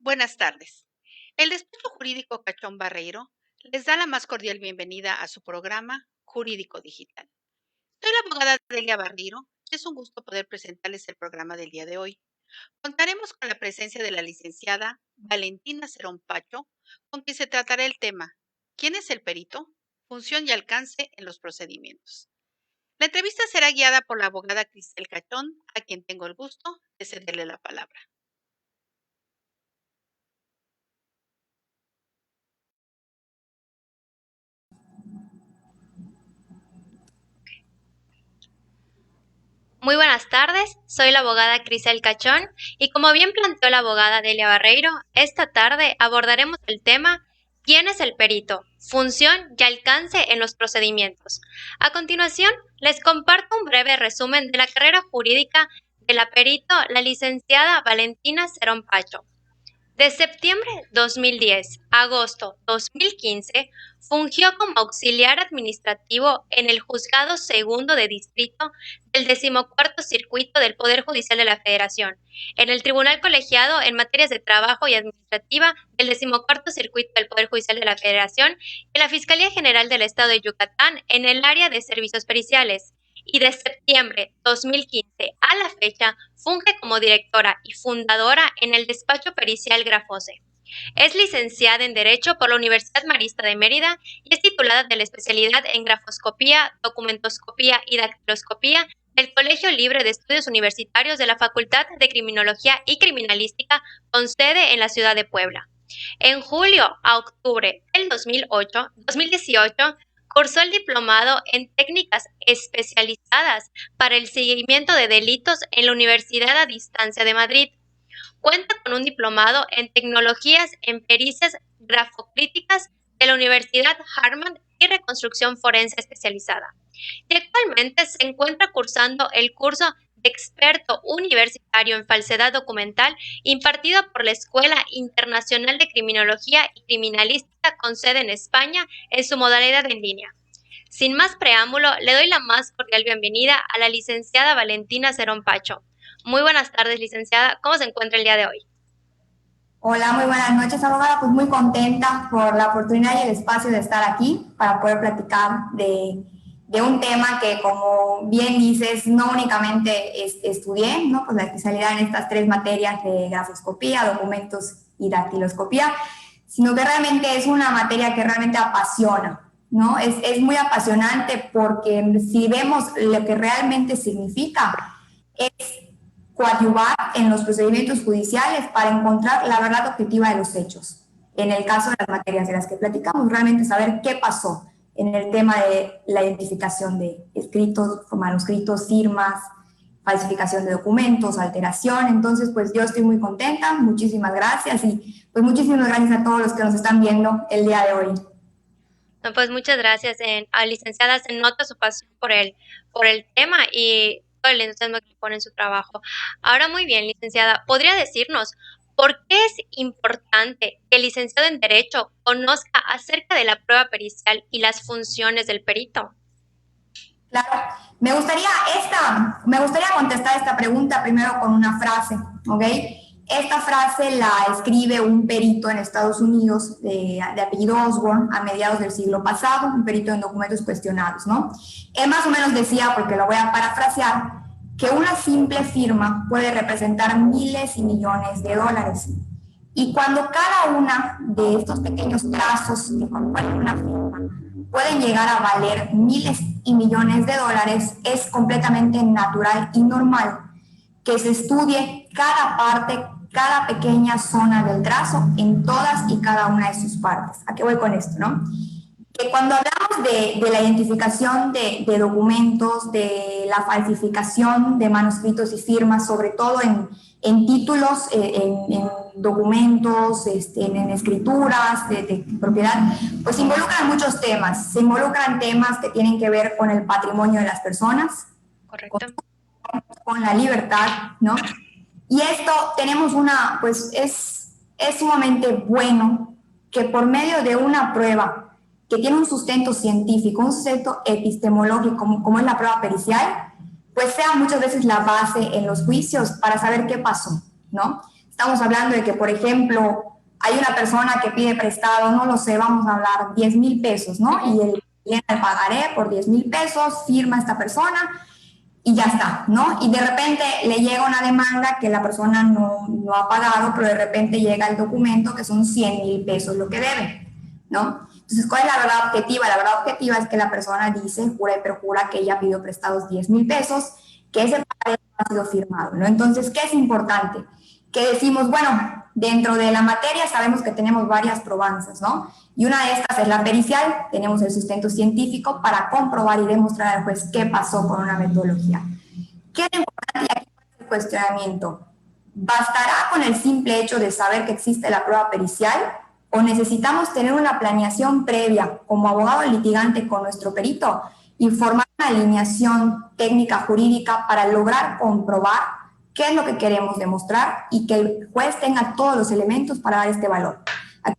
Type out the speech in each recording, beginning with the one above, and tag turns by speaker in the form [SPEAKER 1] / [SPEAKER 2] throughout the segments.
[SPEAKER 1] Buenas tardes. El despacho jurídico Cachón Barreiro les da la más cordial bienvenida a su programa Jurídico Digital. Soy la abogada Delia Barreiro y es un gusto poder presentarles el programa del día de hoy. Contaremos con la presencia de la licenciada Valentina Cerón Pacho, con quien se tratará el tema ¿Quién es el perito? Función y alcance en los procedimientos. La entrevista será guiada por la abogada Cristel Cachón, a quien tengo el gusto de cederle la palabra.
[SPEAKER 2] Muy buenas tardes, soy la abogada Cristel Cachón y como bien planteó la abogada Delia Barreiro, esta tarde abordaremos el tema ¿Quién es el perito? Función y alcance en los procedimientos. A continuación, les comparto un breve resumen de la carrera jurídica de la perito, la licenciada Valentina Cerón Pacho. De septiembre 2010 a agosto 2015, fungió como auxiliar administrativo en el Juzgado Segundo de Distrito del 14º Circuito del Poder Judicial de la Federación, en el Tribunal Colegiado en Materias de Trabajo y Administrativa del 14º Circuito del Poder Judicial de la Federación y en la Fiscalía General del Estado de Yucatán en el área de servicios periciales. Y de septiembre 2015 a la fecha funge como directora y fundadora en el despacho pericial Grafose. Es licenciada en Derecho por la Universidad Marista de Mérida y es titulada de la especialidad en grafoscopía, documentoscopía y dactiloscopía del Colegio Libre de Estudios Universitarios de la Facultad de Criminología y Criminalística con sede en la ciudad de Puebla. En julio a octubre del 2018, cursó el diplomado en técnicas especializadas para el seguimiento de delitos en la Universidad a Distancia de Madrid. Cuenta con un diplomado en tecnologías en pericias grafocríticas de la Universidad Harvard y reconstrucción forense especializada. Y actualmente se encuentra cursando el curso de experto universitario en falsedad documental impartido por la Escuela Internacional de Criminología y Criminalística con sede en España en su modalidad en línea. Sin más preámbulo, le doy la más cordial bienvenida a la licenciada Valentina Cerón Pacho. Muy buenas tardes, licenciada. ¿Cómo se encuentra el día de hoy?
[SPEAKER 3] Hola, muy buenas noches, abogada. Pues muy contenta por la oportunidad y el espacio de estar aquí para poder platicar de un tema que, como bien dices, no únicamente estudié, ¿no? Pues la especialidad en estas tres materias de grafoscopía, documentos y dactiloscopía, sino que realmente es una materia que realmente apasiona, ¿no? Es muy apasionante porque si vemos lo que realmente significa, es coadyuvar en los procedimientos judiciales para encontrar la verdad objetiva de los hechos. En el caso de las materias de las que platicamos, realmente saber qué pasó en el tema de la identificación de escritos, manuscritos, firmas, falsificación de documentos, alteración. Entonces, pues yo estoy muy contenta, muchísimas gracias y pues muchísimas gracias a todos los que nos están viendo el día de hoy.
[SPEAKER 2] No, pues muchas gracias, licenciada. Se nota su pasión por el tema y todo el entusiasmo que pone en su trabajo. Ahora, muy bien, licenciada, ¿podría decirnos por qué es importante que el licenciado en Derecho conozca acerca de la prueba pericial y las funciones del perito?
[SPEAKER 3] Claro, me gustaría contestar esta pregunta primero con una frase, ¿ok? Esta frase la escribe un perito en Estados Unidos de apellido Osborne a mediados del siglo pasado, un perito en documentos cuestionados, ¿no? Él más o menos decía, porque lo voy a parafrasear, que una simple firma puede representar miles y millones de dólares. Y cuando cada una de estos pequeños trazos que componen una firma pueden llegar a valer miles y millones de dólares, es completamente natural y normal que se estudie cada parte, cada pequeña zona del trazo en todas y cada una de sus partes. ¿A qué voy con esto, no? Que cuando hablamos de la identificación de documentos, de la falsificación de manuscritos y firmas, sobre todo en títulos, en documentos, en escrituras de propiedad, pues involucran muchos temas. Se involucran temas que tienen que ver con el patrimonio de las personas,
[SPEAKER 2] Correcto.
[SPEAKER 3] con la libertad, ¿no? Y esto tenemos pues es sumamente bueno que por medio de una prueba que tiene un sustento científico, un sustento epistemológico, como es la prueba pericial, pues sea muchas veces la base en los juicios para saber qué pasó, ¿no? Estamos hablando de que, por ejemplo, hay una persona que pide prestado, no lo sé, vamos a hablar 10,000 pesos, ¿no? Y el llena el pagaré por 10,000 pesos, firma esta persona y ya está, ¿no? Y de repente le llega una demanda que la persona no ha pagado, pero de repente llega el documento que son 100,000 pesos lo que debe, ¿no? Entonces, ¿cuál es la verdad objetiva? La verdad objetiva es que la persona dice, jura y perjura, que ella pidió prestados 10,000 pesos, que ese pagaré no ha sido firmado, ¿no? Entonces, ¿qué es importante? Que decimos, bueno, dentro de la materia sabemos que tenemos varias probanzas, ¿no? Y una de estas es la pericial, tenemos el sustento científico para comprobar y demostrar al juez qué pasó con una metodología. ¿Qué es importante? Y aquí el cuestionamiento. ¿Bastará con el simple hecho de saber que existe la prueba pericial o necesitamos tener una planeación previa como abogado litigante con nuestro perito y formar una alineación técnica jurídica para lograr comprobar qué es lo que queremos demostrar y que el juez tenga todos los elementos para dar este valor? Para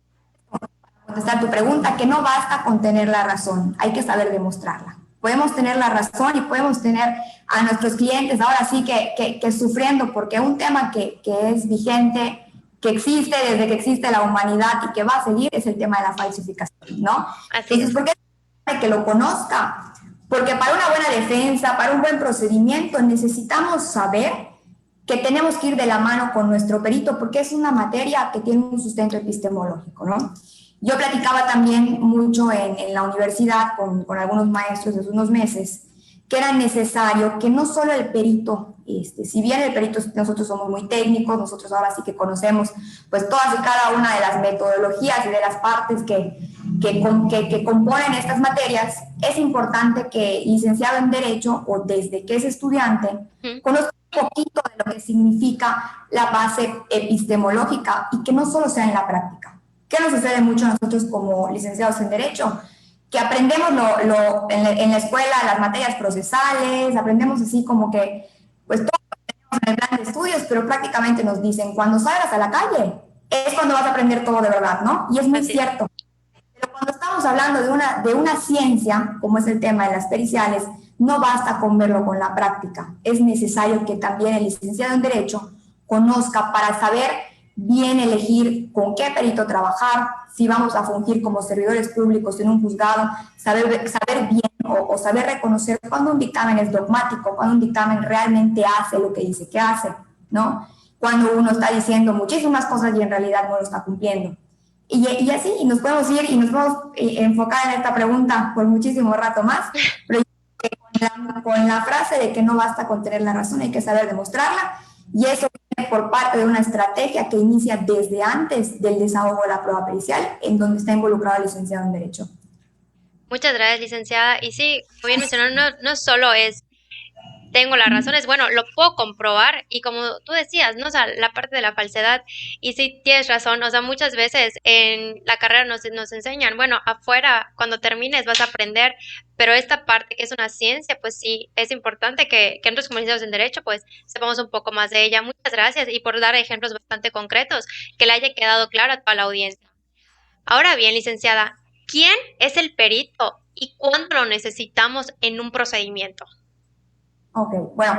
[SPEAKER 3] contestar tu pregunta, que no basta con tener la razón, hay que saber demostrarla. Podemos tener la razón y podemos tener a nuestros clientes ahora sí que sufriendo, porque un tema que es vigente, que existe desde que existe la humanidad y que va a seguir, es el tema de la falsificación, ¿no? Entonces, ¿por qué es importante que lo conozca? Porque para una buena defensa, para un buen procedimiento, necesitamos saber que tenemos que ir de la mano con nuestro perito, porque es una materia que tiene un sustento epistemológico, ¿no? Yo platicaba también mucho en la universidad con algunos maestros hace unos meses, que era necesario que no solo el perito, si bien el perito, nosotros somos muy técnicos, nosotros ahora sí que conocemos pues todas y cada una de las metodologías y de las partes que componen estas materias, es importante que el licenciado en Derecho, o desde que es estudiante, conozca un poquito de lo que significa la base epistemológica y que no solo sea en la práctica. ¿Qué nos sucede mucho a nosotros como licenciados en Derecho? Que aprendemos en la escuela las materias procesales, aprendemos así como que, pues todo lo que tenemos en el plan de estudios, pero prácticamente nos dicen, cuando salgas a la calle, es cuando vas a aprender todo de verdad, ¿no? Y es muy cierto. Pero cuando estamos hablando de una ciencia, como es el tema de las periciales, no basta con verlo con la práctica. Es necesario que también el licenciado en Derecho conozca para saber bien elegir con qué perito trabajar, si vamos a fungir como servidores públicos en un juzgado, saber bien o saber reconocer cuando un dictamen es dogmático, cuando un dictamen realmente hace lo que dice que hace, ¿no? Cuando uno está diciendo muchísimas cosas y en realidad no lo está cumpliendo. Y así, y nos podemos ir y nos podemos enfocar en esta pregunta por muchísimo rato más, pero con la frase de que no basta con tener la razón, hay que saber demostrarla, y eso viene por parte de una estrategia que inicia desde antes del desahogo de la prueba pericial, en donde está involucrado el licenciado en Derecho.
[SPEAKER 2] Muchas gracias, licenciada. Y sí, como bien mencionó, no solo es tengo la razón, es bueno, lo puedo comprobar y como tú decías, ¿no? O sea, la parte de la falsedad, y sí tienes razón, o sea, muchas veces en la carrera nos enseñan, bueno, afuera, cuando termines vas a aprender, pero esta parte que es una ciencia, pues sí, es importante que nosotros como licenciados en Derecho, pues sepamos un poco más de ella. Muchas gracias y por dar ejemplos bastante concretos, que le haya quedado claro a toda la audiencia. Ahora bien, licenciada, ¿quién es el perito y cuándo lo necesitamos en un procedimiento?
[SPEAKER 3] Ok, bueno,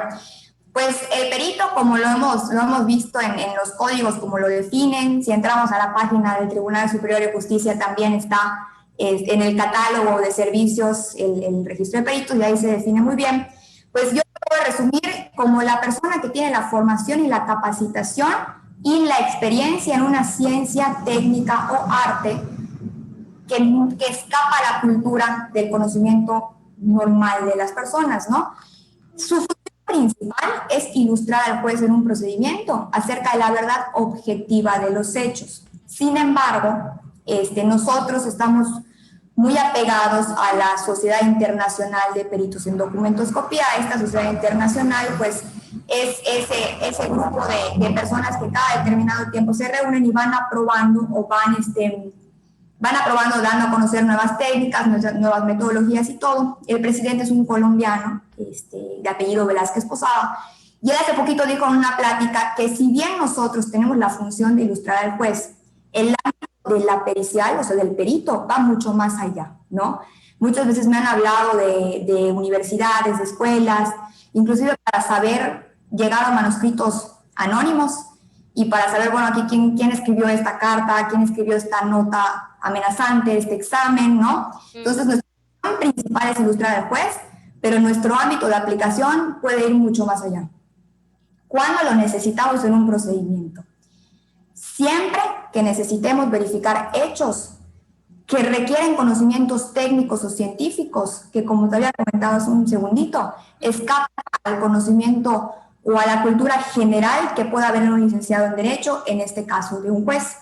[SPEAKER 3] pues el perito, como lo hemos visto en los códigos, como lo definen, si entramos a la página del Tribunal Superior de Justicia, también está en el catálogo de servicios el registro de peritos, y ahí se define muy bien. Pues yo puedo resumir como la persona que tiene la formación y la capacitación y la experiencia en una ciencia, técnica o arte que escapa a la cultura del conocimiento normal de las personas, ¿no? Su función principal es ilustrar al juez en un procedimiento acerca de la verdad objetiva de los hechos. Sin embargo, nosotros estamos muy apegados a la Sociedad Internacional de Peritos en Documentoscopía. Esta sociedad internacional, pues, es ese grupo de personas que cada determinado tiempo se reúnen y van aprobando o van aprobando, dando a conocer nuevas técnicas, nuevas metodologías y todo. El presidente es un colombiano, de apellido Velázquez Posada, y él hace poquito dijo en una plática que si bien nosotros tenemos la función de ilustrar al juez, el ámbito de la pericial, o sea, del perito, va mucho más allá, ¿no? Muchas veces me han hablado de universidades, de escuelas, inclusive para saber llegar a manuscritos anónimos, y para saber, bueno, aquí quién escribió esta carta, quién escribió esta nota amenazante, este examen, ¿no? Entonces, nuestra función principal es ilustrar al juez, pero nuestro ámbito de aplicación puede ir mucho más allá. ¿Cuándo lo necesitamos en un procedimiento? Siempre que necesitemos verificar hechos que requieren conocimientos técnicos o científicos, que como te había comentado hace un segundito, escapan al conocimiento o a la cultura general que pueda haber en un licenciado en Derecho, en este caso de un juez.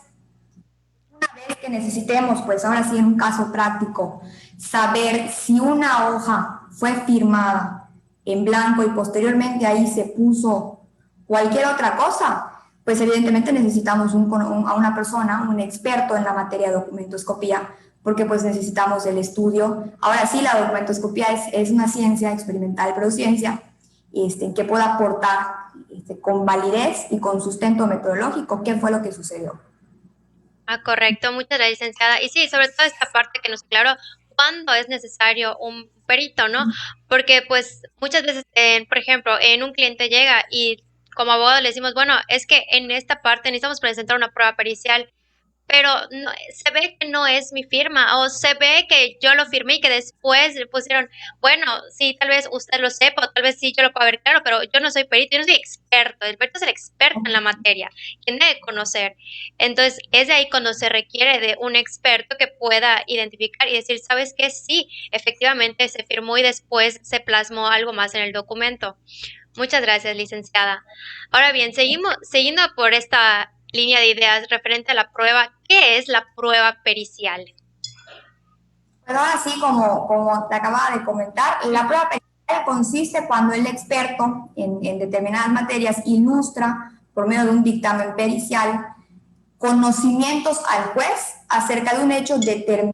[SPEAKER 3] Una vez que necesitemos, pues ahora sí en un caso práctico, saber si una hoja fue firmada en blanco y posteriormente ahí se puso cualquier otra cosa, pues evidentemente necesitamos a una persona, un experto en la materia de documentoscopía, porque pues necesitamos el estudio. Ahora sí, la documentoscopía es una ciencia experimental, pero ciencia que pueda aportar con validez y con sustento metodológico qué fue lo que sucedió.
[SPEAKER 2] Correcto, muchas gracias, licenciada. Y sí, sobre todo esta parte que nos aclaró, cuándo es necesario un perito, ¿no? Porque pues muchas veces, por ejemplo, en un cliente llega y como abogado le decimos, bueno, es que en esta parte necesitamos presentar una prueba pericial, pero no, se ve que no es mi firma o se ve que yo lo firmé y que después le pusieron, bueno, sí, tal vez usted lo sepa o tal vez sí yo lo puedo ver claro, pero yo no soy perito, yo no soy experto. El perito es el experto en la materia, quien debe conocer. Entonces, es de ahí cuando se requiere de un experto que pueda identificar y decir, ¿sabes qué? Sí, efectivamente se firmó y después se plasmó algo más en el documento. Muchas gracias, licenciada. Ahora bien, siguiendo por esta línea de ideas referente a la prueba. ¿Qué es la prueba pericial?
[SPEAKER 3] Pero ahora sí, como te acababa de comentar, la prueba pericial consiste cuando el experto en determinadas materias ilustra por medio de un dictamen pericial conocimientos al juez acerca de un hecho determinado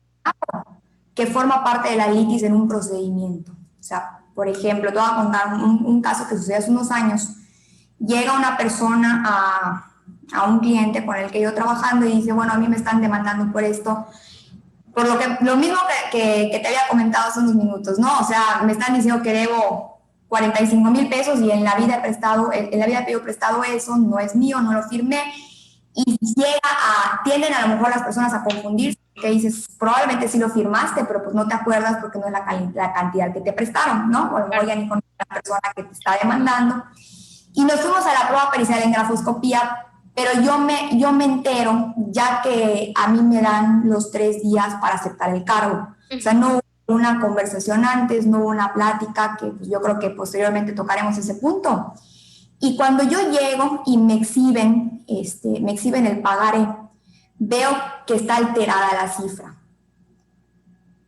[SPEAKER 3] que forma parte de la litis en un procedimiento. O sea, por ejemplo, te voy a contar un caso que sucedió hace unos años. Llega una persona a un cliente con el que yo trabajando y dice, bueno, a mí me están demandando por esto, por lo mismo que te había comentado hace unos minutos, ¿no? O sea, me están diciendo que debo 45,000 pesos y en la vida he pedido prestado eso, no es mío, no lo firmé, y tienden a lo mejor las personas a confundirse, que dices, probablemente sí lo firmaste, pero pues no te acuerdas porque no es la cantidad que te prestaron, ¿no? O a lo mejor ya ni con la persona que te está demandando. Y nos fuimos a la prueba pericial en grafoscopía, pero yo me entero ya que a mí me dan los 3 días para aceptar el cargo. O sea, no hubo una conversación antes, no hubo una plática, que pues yo creo que posteriormente tocaremos ese punto. Y cuando yo llego y me exhiben el pagaré, veo que está alterada la cifra,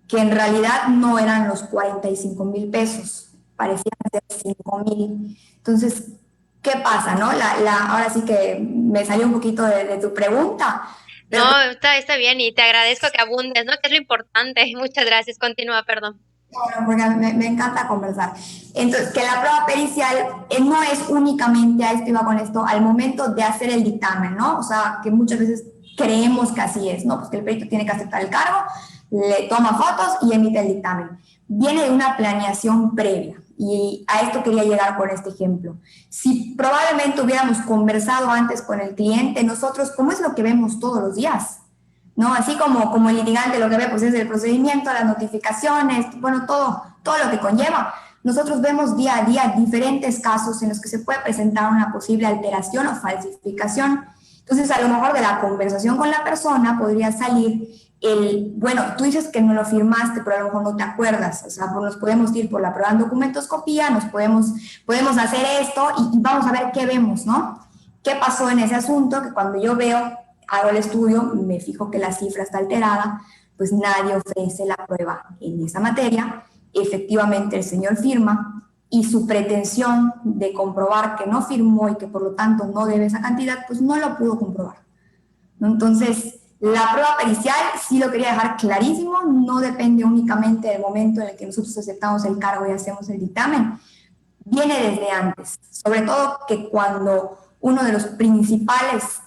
[SPEAKER 3] que en realidad no eran los 45,000 pesos, parecían ser 5,000. Entonces, ¿qué pasa, no? Ahora sí que me salió un poquito de tu pregunta.
[SPEAKER 2] Pero no, está bien y te agradezco que abundes, ¿no? Que es lo importante. Muchas gracias. Continúa, perdón.
[SPEAKER 3] Bueno, porque me encanta conversar. Entonces, que la prueba pericial no es únicamente, a esto iba con esto, al momento de hacer el dictamen, ¿no? O sea, que muchas veces creemos que así es, ¿no? Pues que el perito tiene que aceptar el cargo, le toma fotos y emite el dictamen. Viene de una planeación previa. Y a esto quería llegar con este ejemplo. Si probablemente hubiéramos conversado antes con el cliente, nosotros, ¿cómo es lo que vemos todos los días? ¿No? Así como el litigante lo que ve pues, es el procedimiento, las notificaciones, bueno, todo lo que conlleva. Nosotros vemos día a día diferentes casos en los que se puede presentar una posible alteración o falsificación. Entonces, a lo mejor de la conversación con la persona podría salir bueno, tú dices que no lo firmaste, pero a lo mejor no te acuerdas. O sea, pues nos podemos ir por la prueba en documentoscopía, podemos hacer esto y vamos a ver qué vemos, ¿no? ¿Qué pasó en ese asunto? Que cuando yo hago el estudio, me fijo que la cifra está alterada, pues nadie ofrece la prueba en esa materia. Efectivamente, el señor firma y su pretensión de comprobar que no firmó y que por lo tanto no debe esa cantidad, pues no lo pudo comprobar, ¿no? Entonces, la prueba pericial, sí lo quería dejar clarísimo, no depende únicamente del momento en el que nosotros aceptamos el cargo y hacemos el dictamen, viene desde antes, sobre todo que cuando uno de los principales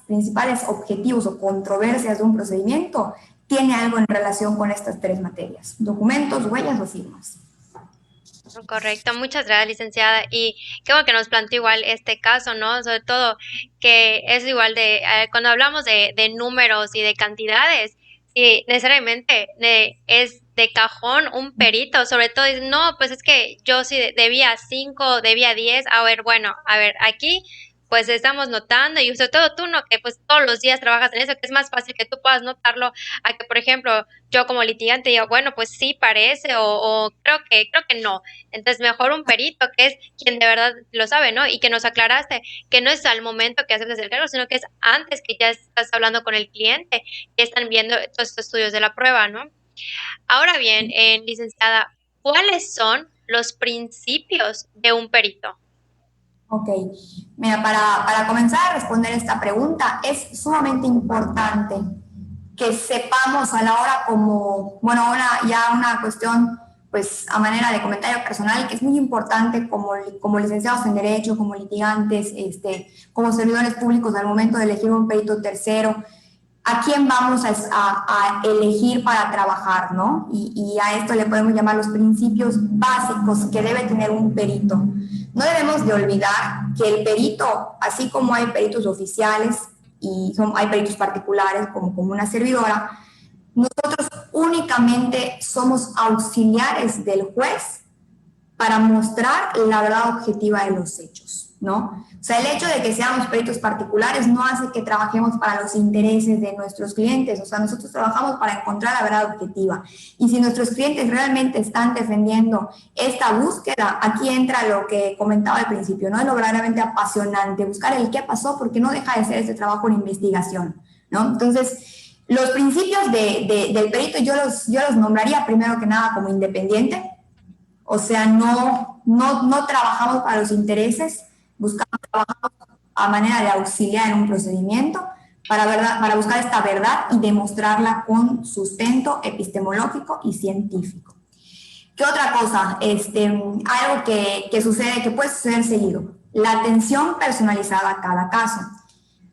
[SPEAKER 3] objetivos o controversias de un procedimiento tiene algo en relación con estas 3 materias, documentos, huellas o firmas.
[SPEAKER 2] Correcto, muchas gracias, licenciada. Y qué bueno que nos planteó igual este caso, ¿no? Sobre todo que es igual de, cuando hablamos de números y de cantidades, sí, necesariamente es de cajón un perito, sobre todo, dice, no, pues es que yo sí debía 5, debía 10, a ver, bueno, a ver, aquí pues estamos notando y sobre todo tú, ¿no? Que pues todos los días trabajas en eso, que es más fácil que tú puedas notarlo a que, por ejemplo, yo como litigante digo, bueno, pues sí parece o creo que no. Entonces, mejor un perito que es quien de verdad lo sabe, ¿no? Y que nos aclaraste que no es al momento que aceptas el cargo, sino que es antes que ya estás hablando con el cliente, que están viendo todos estos estudios de la prueba, ¿no? Ahora bien, licenciada, ¿cuáles son los principios de un perito?
[SPEAKER 3] Ok, mira, para comenzar a responder esta pregunta, es sumamente importante que sepamos a la hora como, bueno, ya una cuestión, pues a manera de comentario personal, que es muy importante como licenciados en Derecho, como litigantes, como servidores públicos al momento de elegir un perito tercero, a quién vamos a elegir para trabajar, ¿no? Y a esto le podemos llamar los principios básicos que debe tener un perito. No debemos de olvidar que el perito, así como hay peritos oficiales y hay peritos particulares como una servidora, nosotros únicamente somos auxiliares del juez para mostrar la verdad objetiva de los hechos, ¿no? O sea, el hecho de que seamos peritos particulares no hace que trabajemos para los intereses de nuestros clientes, o sea, nosotros trabajamos para encontrar la verdad objetiva. Y si nuestros clientes realmente están defendiendo esta búsqueda, aquí entra lo que comentaba al principio, ¿no? Es lo verdaderamente apasionante, buscar el qué pasó, porque no deja de ser este trabajo de investigación, ¿no? Entonces, los principios del perito yo los nombraría primero que nada como independiente, o sea, no trabajamos para los intereses, trabajamos a manera de auxiliar en un procedimiento para buscar esta verdad y demostrarla con sustento epistemológico y científico. ¿Qué otra cosa? Algo que sucede, que puede suceder seguido, la atención personalizada a cada caso.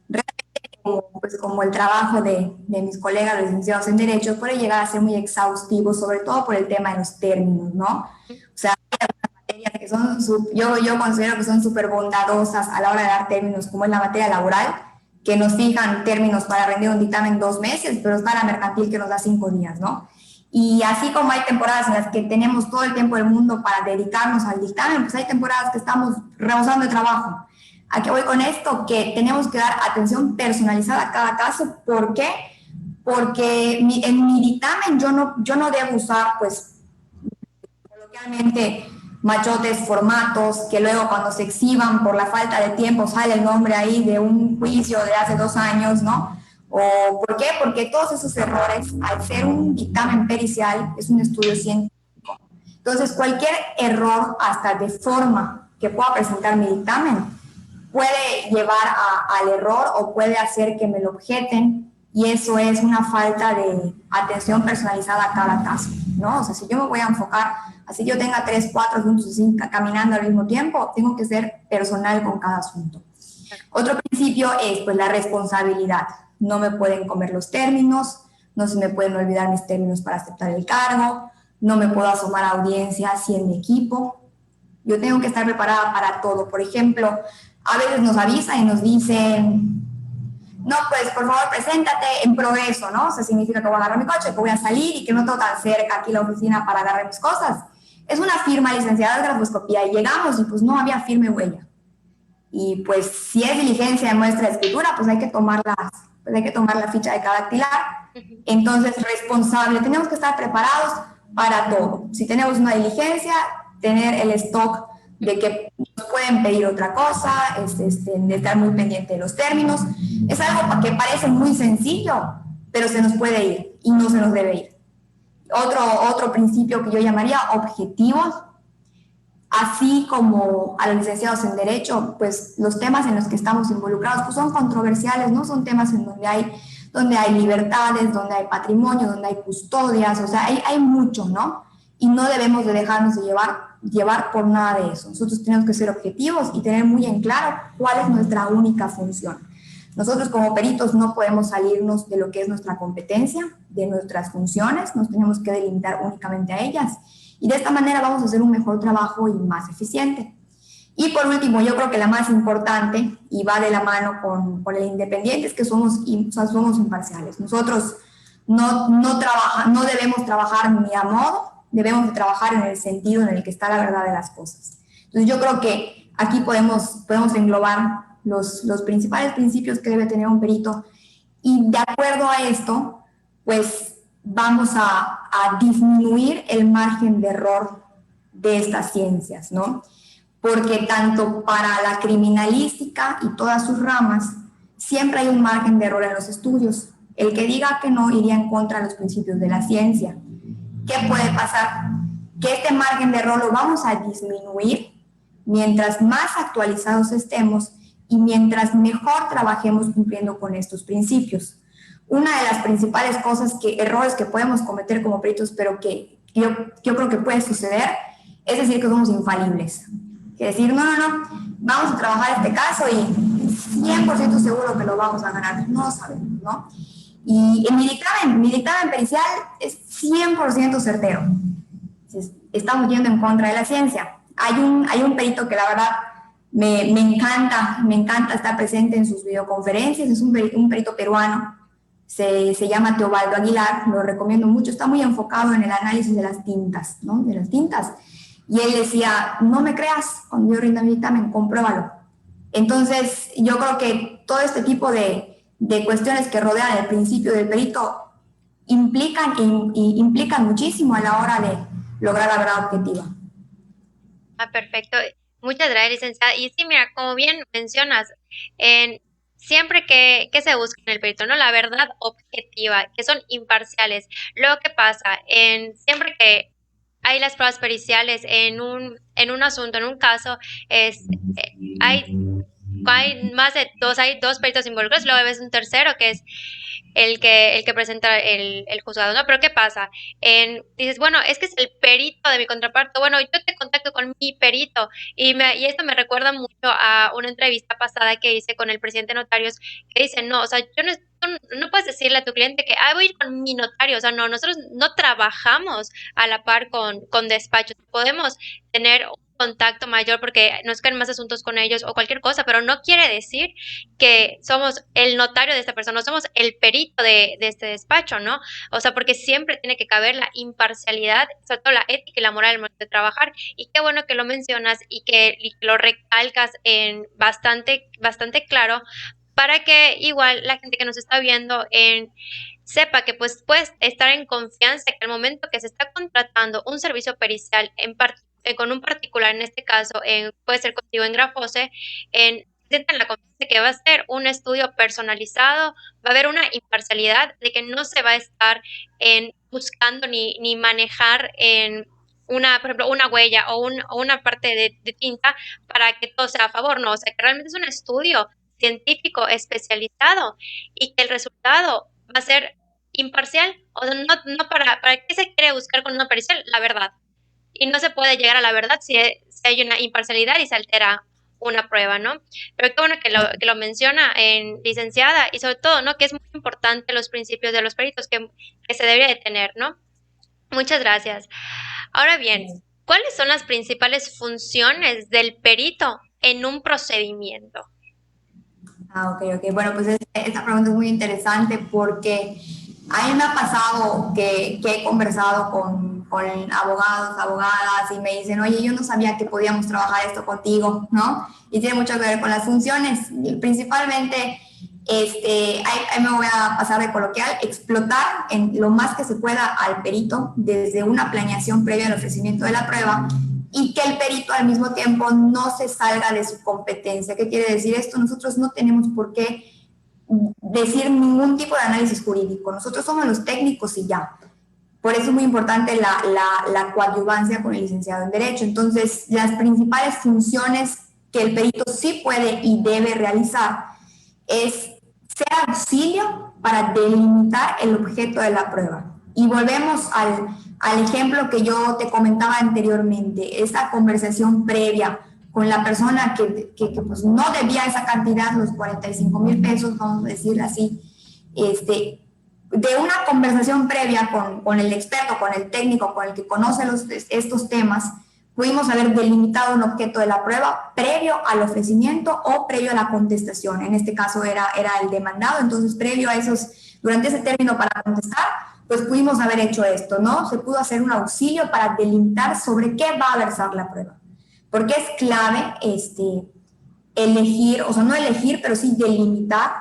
[SPEAKER 3] Realmente, pues, como el trabajo de mis colegas los licenciados en Derecho puede llegar a ser muy exhaustivo, sobre todo por el tema de los términos, ¿no? O sea, que son, yo considero que son súper bondadosas a la hora de dar términos, como es la materia laboral, que nos fijan términos para rendir un dictamen 2 meses, pero está la mercantil que nos da 5 días, ¿no? Y así como hay temporadas en las que tenemos todo el tiempo del mundo para dedicarnos al dictamen, pues hay temporadas que estamos rebosando de trabajo. ¿A qué voy con esto? Que tenemos que dar atención personalizada a cada caso. ¿Por qué? Porque en mi dictamen yo no debo usar, pues, coloquialmente, machotes formatos que luego cuando se exhiban por la falta de tiempo sale el nombre ahí de un juicio de hace 2 años, ¿no? ¿O por qué? Porque todos esos errores, al ser un dictamen pericial, es un estudio científico. Entonces, cualquier error, hasta de forma que pueda presentar mi dictamen, puede llevar al error o puede hacer que me lo objeten, y eso es una falta de atención personalizada a cada caso, ¿no? O sea, si yo me voy a enfocar, así yo tenga 3, 4 asuntos así, caminando al mismo tiempo, tengo que ser personal con cada asunto. Otro principio es, pues, la responsabilidad. No me pueden comer los términos, no se me pueden olvidar mis términos para aceptar el cargo, no me puedo asomar a audiencia si en mi equipo. Yo tengo que estar preparada para todo. Por ejemplo, a veces nos avisan y nos dicen, no, pues por favor preséntate en progreso, ¿no? O sea, significa que voy a agarrar mi coche, que voy a salir y que no tengo tan cerca aquí la oficina para agarrar mis cosas. Es una firma licenciada de grafoscopía y llegamos y pues no había firme huella. Y pues si es diligencia de muestra de escritura, pues hay que tomar la ficha de cada dactilar. Entonces, responsable, tenemos que estar preparados para todo. Si tenemos una diligencia, tener el stock de que nos pueden pedir otra cosa, de estar muy pendiente de los términos. Es algo que parece muy sencillo, pero se nos puede ir y no se nos debe ir. Otro principio que yo llamaría objetivos, así como a los licenciados en Derecho, pues los temas en los que estamos involucrados pues son controversiales, ¿no? Son temas en donde hay libertades, donde hay patrimonio, donde hay custodias, o sea, hay mucho, ¿no? Y no debemos de dejarnos de llevar por nada de eso. Nosotros tenemos que ser objetivos y tener muy en claro cuál es nuestra única función. Nosotros como peritos no podemos salirnos de lo que es nuestra competencia, de nuestras funciones, nos tenemos que delimitar únicamente a ellas. Y de esta manera vamos a hacer un mejor trabajo y más eficiente. Y por último, yo creo que la más importante, y va de la mano con el independiente, es que somos imparciales. Nosotros no debemos trabajar ni a modo, debemos de trabajar en el sentido en el que está la verdad de las cosas. Entonces yo creo que aquí podemos englobar los principales principios que debe tener un perito, y de acuerdo a esto, pues vamos a disminuir el margen de error de estas ciencias, ¿no? Porque tanto para la criminalística y todas sus ramas, siempre hay un margen de error en los estudios. El que diga que no iría en contra de los principios de la ciencia. ¿Qué puede pasar? Que este margen de error lo vamos a disminuir mientras más actualizados estemos y mientras mejor trabajemos cumpliendo con estos principios. Una de las principales errores que podemos cometer como peritos, pero que yo creo que puede suceder, es decir que somos infalibles. Es decir, no, vamos a trabajar este caso y 100% seguro que lo vamos a ganar. No lo sabemos, ¿no? Y en mi dictamen pericial es 100% certero. Estamos yendo en contra de la ciencia. Hay un perito que la verdad me encanta estar presente en sus videoconferencias, es un perito peruano, se llama Teobaldo Aguilar, lo recomiendo mucho, está muy enfocado en el análisis de las tintas, ¿no? De las tintas. Y él decía, no me creas, cuando yo rinda mi dictamen, compruébalo. Entonces, yo creo que todo este tipo de cuestiones que rodean el principio del perito implican muchísimo a la hora de lograr la verdad objetiva.
[SPEAKER 2] Perfecto. Muchas gracias, licenciada. Y sí, mira, como bien mencionas, siempre que se busca en el perito, ¿no? La verdad objetiva, que son imparciales. Lo que pasa, siempre que hay las pruebas periciales en un asunto, en un caso, hay más de hay dos peritos involucrados, luego ves un tercero que es el que presenta el juzgado, ¿no? Pero ¿qué pasa? Dices, bueno, es que es el perito de mi contraparte. Bueno, yo te contacto con mi perito y esto me recuerda mucho a una entrevista pasada que hice con el presidente de notarios, que dice, no, o sea, no puedes decirle a tu cliente que voy a ir con mi notario. O sea, no, nosotros no trabajamos a la par con despachos. Podemos tener un contacto mayor porque nos caen más asuntos con ellos o cualquier cosa, pero no quiere decir que somos el notario de esta persona, no somos el perito de este despacho, ¿no? O sea, porque siempre tiene que caber la imparcialidad, sobre todo la ética y la moral al momento de trabajar. Y qué bueno que lo mencionas y que lo recalcas bastante claro, para que igual la gente que nos está viendo sepa que pues puedes estar en confianza que al momento que se está contratando un servicio pericial con un particular, en este caso puede ser contigo en Grafose, sientan la confianza de que va a ser un estudio personalizado, va a haber una imparcialidad, de que no se va a estar buscando ni manejar por ejemplo, una huella o una parte de tinta para que todo sea a favor, no, o sea, que realmente es un estudio científico especializado y que el resultado va a ser imparcial. O sea, no ¿para qué se quiere buscar con una pericial? La verdad. Y no se puede llegar a la verdad si hay una imparcialidad y se altera una prueba, ¿no? Pero qué bueno que lo menciona licenciada, y sobre todo, ¿no? Que es muy importante los principios de los peritos que se debería de tener, ¿no? Muchas gracias. Ahora bien, ¿cuáles son las principales funciones del perito en un procedimiento?
[SPEAKER 3] Ok. Bueno, pues esta pregunta es muy interesante porque a mí me ha pasado que he conversado con abogados, abogadas, y me dicen, oye, yo no sabía que podíamos trabajar esto contigo, ¿no? Y tiene mucho que ver con las funciones. Y principalmente, ahí me voy a pasar de coloquial, explotar en lo más que se pueda al perito desde una planeación previa al ofrecimiento de la prueba, y que el perito al mismo tiempo no se salga de su competencia. ¿Qué quiere decir esto? Nosotros no tenemos por qué decir ningún tipo de análisis jurídico. Nosotros somos los técnicos y ya. Por eso es muy importante la coadyuvancia con el licenciado en Derecho. Entonces, las principales funciones que el perito sí puede y debe realizar es ser auxilio para delimitar el objeto de la prueba. Y volvemos al ejemplo que yo te comentaba anteriormente, esa conversación previa con la persona que pues no debía esa cantidad, los 45,000 pesos, vamos a decir así, de una conversación previa con el experto, con el técnico, con el que conoce estos temas, pudimos haber delimitado un objeto de la prueba previo al ofrecimiento o previo a la contestación. En este caso era el demandado, entonces previo a durante ese término para contestar, pues pudimos haber hecho esto, ¿no? Se pudo hacer un auxilio para delimitar sobre qué va a versar la prueba. Porque es clave elegir, o sea, no elegir, pero sí delimitar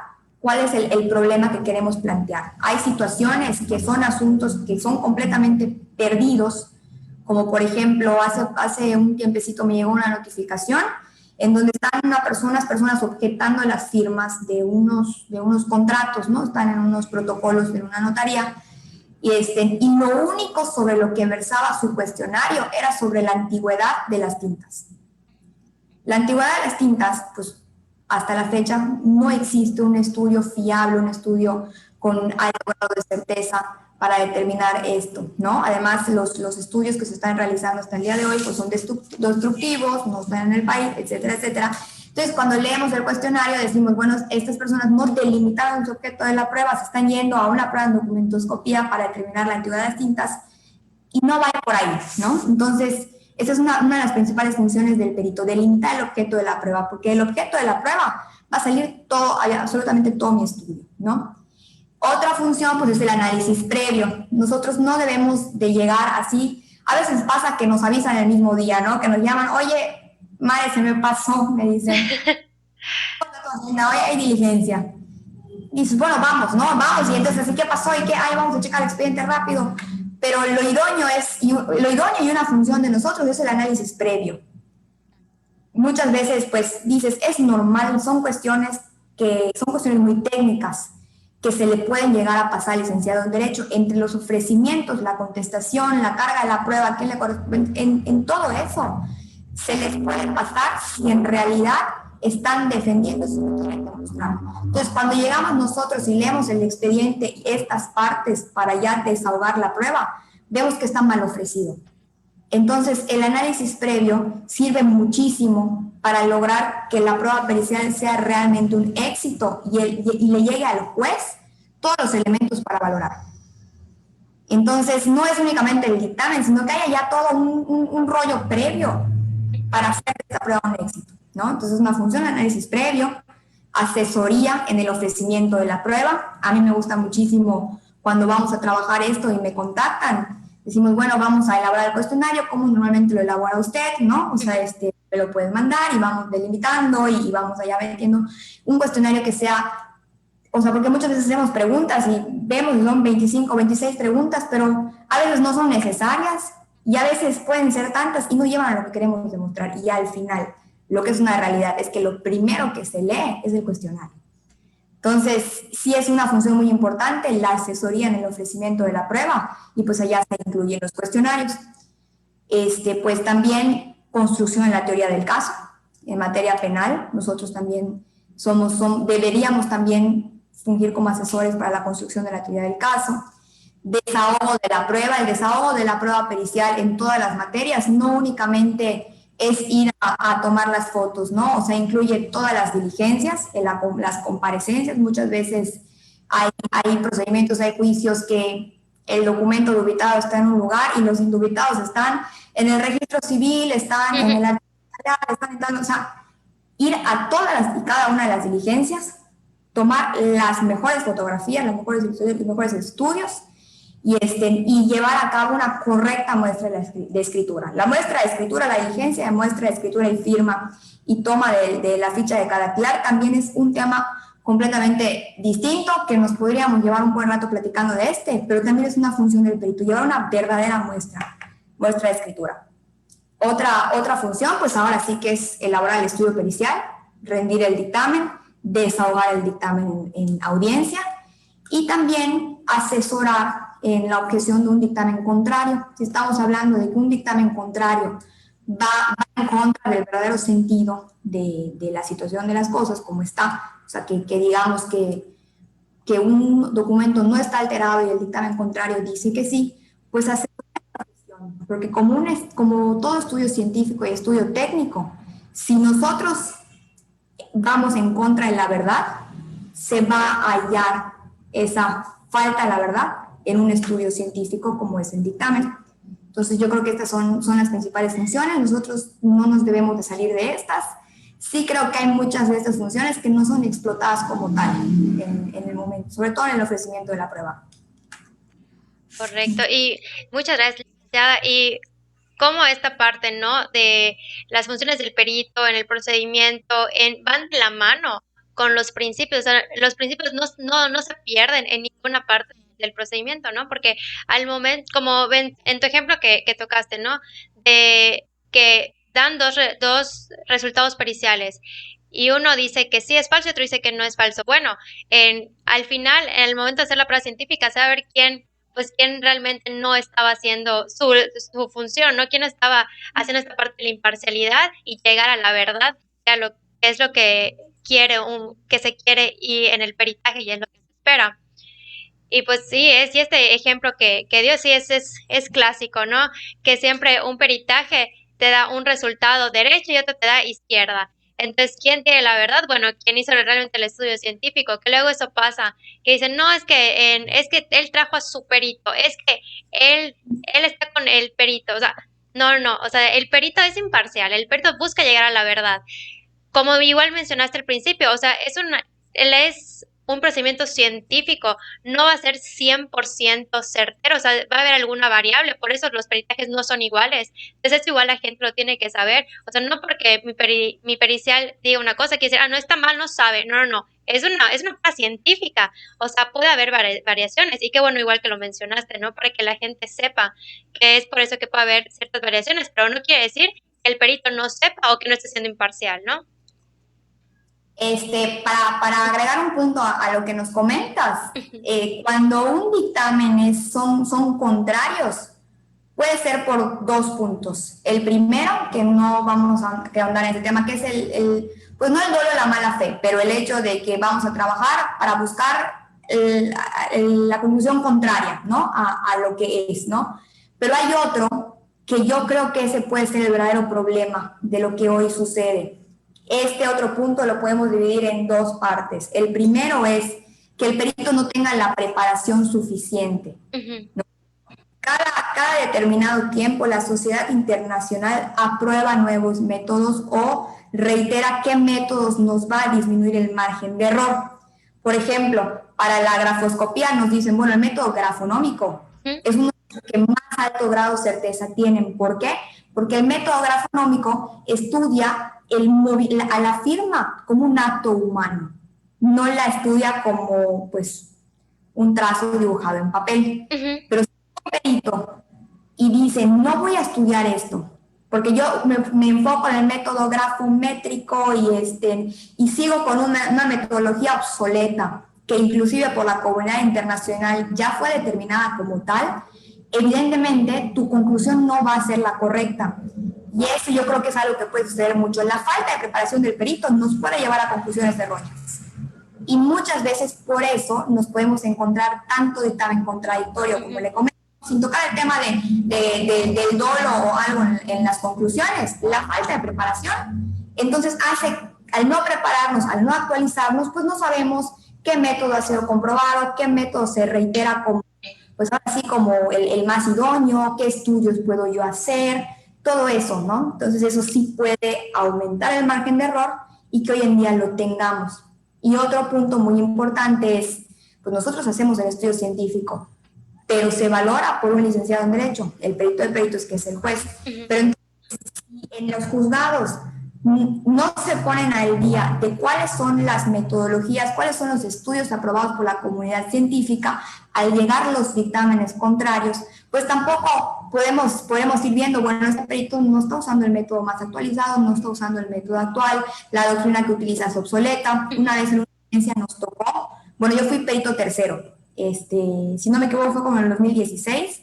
[SPEAKER 3] cuál es el problema que queremos plantear. Hay situaciones que son asuntos que son completamente perdidos, como por ejemplo, hace un tiempecito me llegó una notificación en donde están unas personas objetando las firmas de unos contratos, ¿no? Están en unos protocolos de una notaría, y lo único sobre lo que versaba su cuestionario era sobre la antigüedad de las tintas. La antigüedad de las tintas, pues hasta la fecha no existe un estudio fiable, un estudio con alto grado de certeza para determinar esto, ¿no? Además, los estudios que se están realizando hasta el día de hoy pues son destructivos, no están en el país, etcétera, etcétera. Entonces, cuando leemos el cuestionario decimos, bueno, estas personas no delimitaron su objeto de la prueba, se están yendo a una prueba en documentoscopía para determinar la antigüedad de las tintas y no va por ahí, ¿no? Entonces, esa es una de las principales funciones del perito, delimitar el objeto de la prueba, porque el objeto de la prueba va a salir absolutamente todo mi estudio, ¿no? Otra función, pues, es el análisis previo. Nosotros no debemos de llegar así. A veces pasa que nos avisan el mismo día, ¿no? Que nos llaman, oye, Mare, se me pasó, me dicen. Hoy hay diligencia. Y dices, bueno, vamos, ¿no? Vamos, y entonces, ¿así qué pasó? ¿Y qué? Ay, vamos a checar el expediente rápido. Pero lo idóneo y una función de nosotros es el análisis previo. Muchas veces, pues, dices, es normal, son cuestiones muy técnicas que se le pueden llegar a pasar al licenciado en Derecho, entre los ofrecimientos, la contestación, la carga de la prueba, ¿qué le corresponde? En todo eso se les puede pasar si en realidad están defendiendo su derecho a mostrar. Entonces, cuando llegamos nosotros y leemos el expediente y estas partes para ya desahogar la prueba, vemos que está mal ofrecido. Entonces, el análisis previo sirve muchísimo para lograr que la prueba pericial sea realmente un éxito y le llegue al juez todos los elementos para valorar. Entonces, no es únicamente el dictamen, sino que haya ya todo un rollo previo para hacer esta prueba un éxito, ¿no? Entonces, una función de análisis previo, asesoría en el ofrecimiento de la prueba. A mí me gusta muchísimo cuando vamos a trabajar esto y me contactan. Decimos, bueno, vamos a elaborar el cuestionario, como normalmente lo elabora usted, ¿no? O sea, me lo pueden mandar y vamos delimitando y vamos allá metiendo un cuestionario que sea, o sea, porque muchas veces hacemos preguntas y vemos que son 25, 26 preguntas, pero a veces no son necesarias y a veces pueden ser tantas y no llevan a lo que queremos demostrar. Y al final, lo que es una realidad es que lo primero que se lee es el cuestionario. Entonces, sí es una función muy importante la asesoría en el ofrecimiento de la prueba y pues allá se incluyen los cuestionarios. Pues también construcción en la teoría del caso. En materia penal, nosotros también deberíamos también fungir como asesores para la construcción de la teoría del caso. Desahogo de la prueba, el desahogo de la prueba pericial en todas las materias, no únicamente es ir a tomar las fotos, ¿no? O sea, incluye todas las diligencias, las comparecencias. Muchas veces hay procedimientos, hay juicios que el documento dubitado está en un lugar y los indubitados están en el registro civil, están en el están en tal, o sea, ir a todas y cada una de las diligencias, tomar las mejores fotografías, los mejores estudios y llevar a cabo una correcta muestra de escritura. La muestra de escritura, la diligencia de muestra de escritura y firma y toma de la ficha de cadastral también es un tema completamente distinto que nos podríamos llevar un buen rato platicando de pero también es una función del perito, llevar una verdadera muestra de escritura. Otra función, pues ahora sí que es elaborar el estudio pericial, rendir el dictamen, desahogar el dictamen en audiencia y también asesorar en la objeción de un dictamen contrario. Si estamos hablando de que un dictamen contrario va en contra del verdadero sentido de la situación de las cosas, como está, o sea, que digamos que un documento no está alterado y el dictamen contrario dice que sí, pues hacer una objeción, porque como todo estudio científico y estudio técnico, si nosotros vamos en contra de la verdad, se va a hallar esa falta la verdad en un estudio científico como es el dictamen. Entonces yo creo que estas son las principales funciones. Nosotros no nos debemos de salir de estas. Sí creo que hay muchas de estas funciones que no son explotadas como tal en el momento, sobre todo en el ofrecimiento de la prueba.
[SPEAKER 2] Correcto. Y muchas gracias, licenciada. Y cómo esta parte, ¿no? De las funciones del perito en el procedimiento van de la mano con los principios. O sea, los principios no se pierden en ninguna parte del procedimiento, ¿no? Porque al momento, como ven en tu ejemplo que tocaste, ¿no? De que dan dos resultados periciales y uno dice que sí es falso y otro dice que no es falso. Bueno, al final, en el momento de hacer la prueba científica, se va a ver quién realmente no estaba haciendo su función, ¿no? Quién estaba haciendo esta parte de la imparcialidad y llegar a la verdad, que es lo que que se quiere y en el peritaje y es lo que se espera. Y pues sí, y este ejemplo que dio, sí, es clásico, ¿no? Que siempre un peritaje te da un resultado derecho y otro te da izquierda. Entonces, ¿quién tiene la verdad? Bueno, ¿quién hizo realmente el estudio científico? Que luego eso pasa, que dicen, no, es que él trajo a su perito, es que él está con el perito, o sea, no, o sea, el perito es imparcial, el perito busca llegar a la verdad. Como igual mencionaste al principio, o sea, él es un procedimiento científico, no va a ser 100% certero, o sea, va a haber alguna variable, por eso los peritajes no son iguales. Entonces, eso igual la gente lo tiene que saber, o sea, no porque mi pericial diga una cosa, quiere decir, no está mal, no sabe, no, es una prueba científica, o sea, puede haber variaciones, y qué bueno, igual que lo mencionaste, ¿no? Para que la gente sepa que es por eso que puede haber ciertas variaciones, pero no quiere decir que el perito no sepa o que no esté siendo imparcial, ¿no?
[SPEAKER 3] Para agregar un punto a lo que nos comentas, cuando un dictamen son contrarios, puede ser por dos puntos. El primero, que no vamos a ahondar en este tema, que es pues no el dolo de la mala fe, pero el hecho de que vamos a trabajar para buscar la conclusión contraria, ¿no? A lo que es, ¿no? Pero hay otro que yo creo que ese puede ser el verdadero problema de lo que hoy sucede. Este otro punto lo podemos dividir en dos partes. El primero es que el perito no tenga la preparación suficiente. ¿No? Cada determinado tiempo la sociedad internacional aprueba nuevos métodos o reitera qué métodos nos va a disminuir el margen de error. Por ejemplo, para la grafoscopía nos dicen, bueno, el método grafonómico es uno de los que más alto grado de certeza tienen. ¿Por qué? Porque el método grafonómico estudia a la firma como un acto humano, no la estudia como pues un trazo dibujado en papel. Pero si un perito y dice, no voy a estudiar esto, porque yo me enfoco en el método grafométrico y sigo con una metodología obsoleta, que inclusive por la comunidad internacional ya fue determinada como tal, evidentemente tu conclusión no va a ser la correcta. Y eso yo creo que es algo que puede suceder mucho. La falta de preparación del perito nos puede llevar a conclusiones erróneas. Y muchas veces por eso nos podemos encontrar tanto dictamen contradictorio, como le comento, sin tocar el tema del dolo o algo en las conclusiones, la falta de preparación. Entonces al no prepararnos, al no actualizarnos, pues no sabemos qué método ha sido comprobado, qué método se reitera como, pues ahora sí, como el más idóneo, qué estudios puedo yo hacer, todo eso, ¿no? Entonces eso sí puede aumentar el margen de error y que hoy en día lo tengamos. Y otro punto muy importante es, pues nosotros hacemos el estudio científico, pero se valora por un licenciado en Derecho, el perito de peritos, que es el juez. Pero entonces, si en los juzgados no se ponen al día de cuáles son las metodologías, cuáles son los estudios aprobados por la comunidad científica, al llegar los dictámenes contrarios, pues tampoco podemos ir viendo, bueno, este perito no está usando el método más actualizado, no está usando el método actual, la doctrina que utiliza es obsoleta. Una vez en una audiencia nos tocó, bueno, yo fui perito tercero, si no me equivoco fue como en el 2016,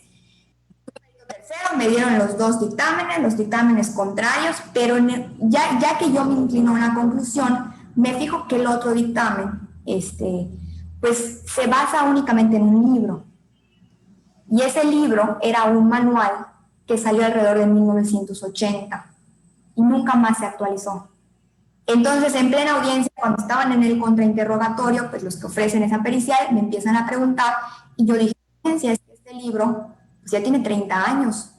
[SPEAKER 3] me dieron los dictámenes contrarios, pero ya que yo me inclino a una conclusión, me fijo que el otro dictamen, pues se basa únicamente en un libro. Y ese libro era un manual que salió alrededor de 1980 y nunca más se actualizó. Entonces, en plena audiencia, cuando estaban en el contrainterrogatorio, pues los que ofrecen esa pericial me empiezan a preguntar Y yo dije, "Ciencia, es que este libro pues, ya tiene 30 años,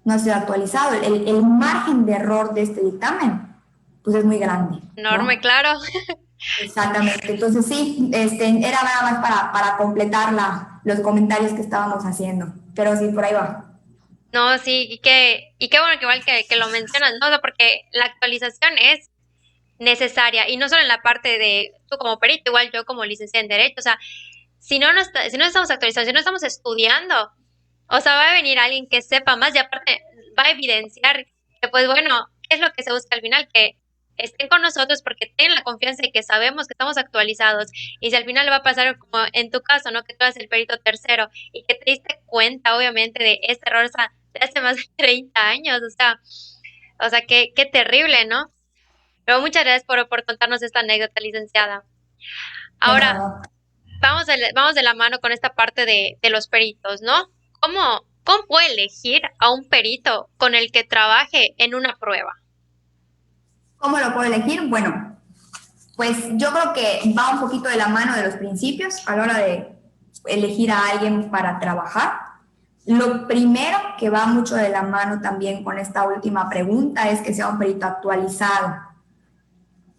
[SPEAKER 3] no ha sido actualizado. El margen de error de este dictamen pues es muy grande,
[SPEAKER 2] Enorme,
[SPEAKER 3] ¿no?"
[SPEAKER 2] claro.
[SPEAKER 3] Exactamente. Entonces sí, era nada más para completar los comentarios que estábamos haciendo. Pero sí, por ahí va.
[SPEAKER 2] No, sí, y qué bueno que igual que lo mencionas, ¿no? O sea, porque la actualización es necesaria, y no solo en la parte de tú como perito, igual yo como licenciada en Derecho, o sea, si no estamos actualizados, si no estamos estudiando, o sea, va a venir alguien que sepa más y aparte va a evidenciar que, pues bueno, ¿qué es lo que se busca al final? Que estén con nosotros porque tienen la confianza de que sabemos que estamos actualizados. Y si al final va a pasar como en tu caso, ¿no? Que tú eres el perito tercero y que te diste cuenta, obviamente, de este error, o sea, de hace más de 30 años, o sea, qué terrible, ¿no? Pero muchas gracias por contarnos esta anécdota, licenciada.
[SPEAKER 3] De
[SPEAKER 2] Ahora,
[SPEAKER 3] nada.
[SPEAKER 2] vamos de la mano con esta parte de los peritos, ¿no? ¿Cómo puedo elegir a un perito con el que trabaje en una prueba?
[SPEAKER 3] ¿Cómo lo puedo elegir? Bueno, pues yo creo que va un poquito de la mano de los principios a la hora de elegir a alguien para trabajar. Lo primero que va mucho de la mano también con esta última pregunta es que sea un perito actualizado,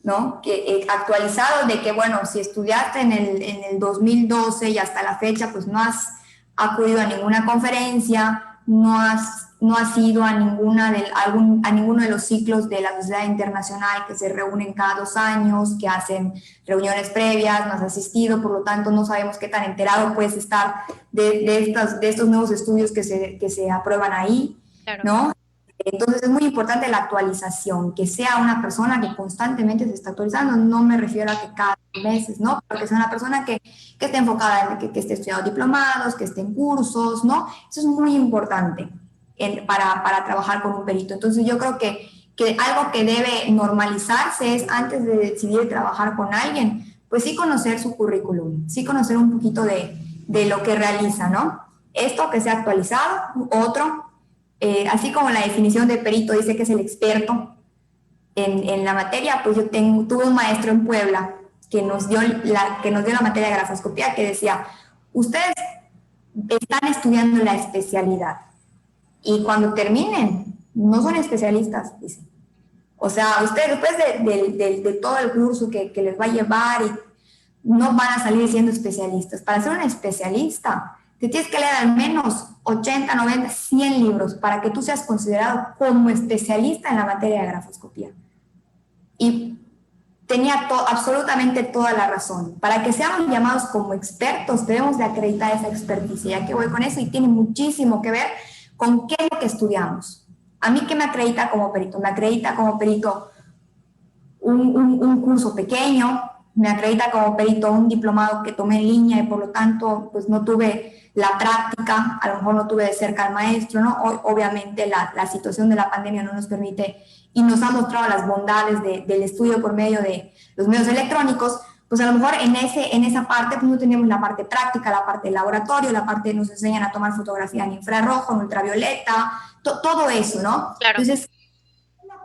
[SPEAKER 3] ¿no? Actualizado de que, bueno, si estudiaste en el 2012 y hasta la fecha, pues no has acudido a ninguna conferencia, no has ido a ninguno de los ciclos de la Sociedad Internacional que se reúnen cada 2 años, que hacen reuniones previas, no has asistido, por lo tanto no sabemos qué tan enterado puedes estar de estos nuevos estudios que se aprueban ahí,
[SPEAKER 2] Claro.
[SPEAKER 3] ¿no? Entonces es muy importante la actualización, que sea una persona que constantemente se está actualizando. No me refiero a que cada meses, ¿no? Pero que sea una persona que esté enfocada en que esté estudiando diplomados, que esté en cursos, ¿no? Eso es muy importante para trabajar con un perito. Entonces yo creo que algo que debe normalizarse es antes de decidir trabajar con alguien, pues sí conocer su currículum, sí conocer un poquito de lo que realiza, ¿no? Esto que sea actualizado, otro, así como la definición de perito dice que es el experto en la materia, pues yo tuve un maestro en Puebla que nos dio la materia de grafoscopía que decía, ustedes están estudiando la especialidad y cuando terminen no son especialistas, dice. O sea, ustedes después de todo el curso que les va a llevar y no van a salir siendo especialistas. Para ser un especialista, te tienes que leer al menos 80, 90, 100 libros para que tú seas considerado como especialista en la materia de grafoscopía. Y tenía absolutamente toda la razón. Para que seamos llamados como expertos, debemos de acreditar esa experticia. Ya que voy con eso y tiene muchísimo que ver con qué es lo que estudiamos. A mí, ¿qué me acredita como perito? Me acredita como perito un curso pequeño, me acredita como perito un diplomado que tomé en línea y por lo tanto pues no tuve la práctica, a lo mejor no tuve de cerca al maestro, ¿no? Obviamente la situación de la pandemia no nos permite y nos ha mostrado las bondades del estudio por medio de los medios electrónicos, pues a lo mejor en esa parte pues no tenemos la parte práctica, la parte de laboratorio, la parte nos enseñan a tomar fotografía en infrarrojo, en ultravioleta, todo eso, ¿no?
[SPEAKER 2] Claro.
[SPEAKER 3] Entonces,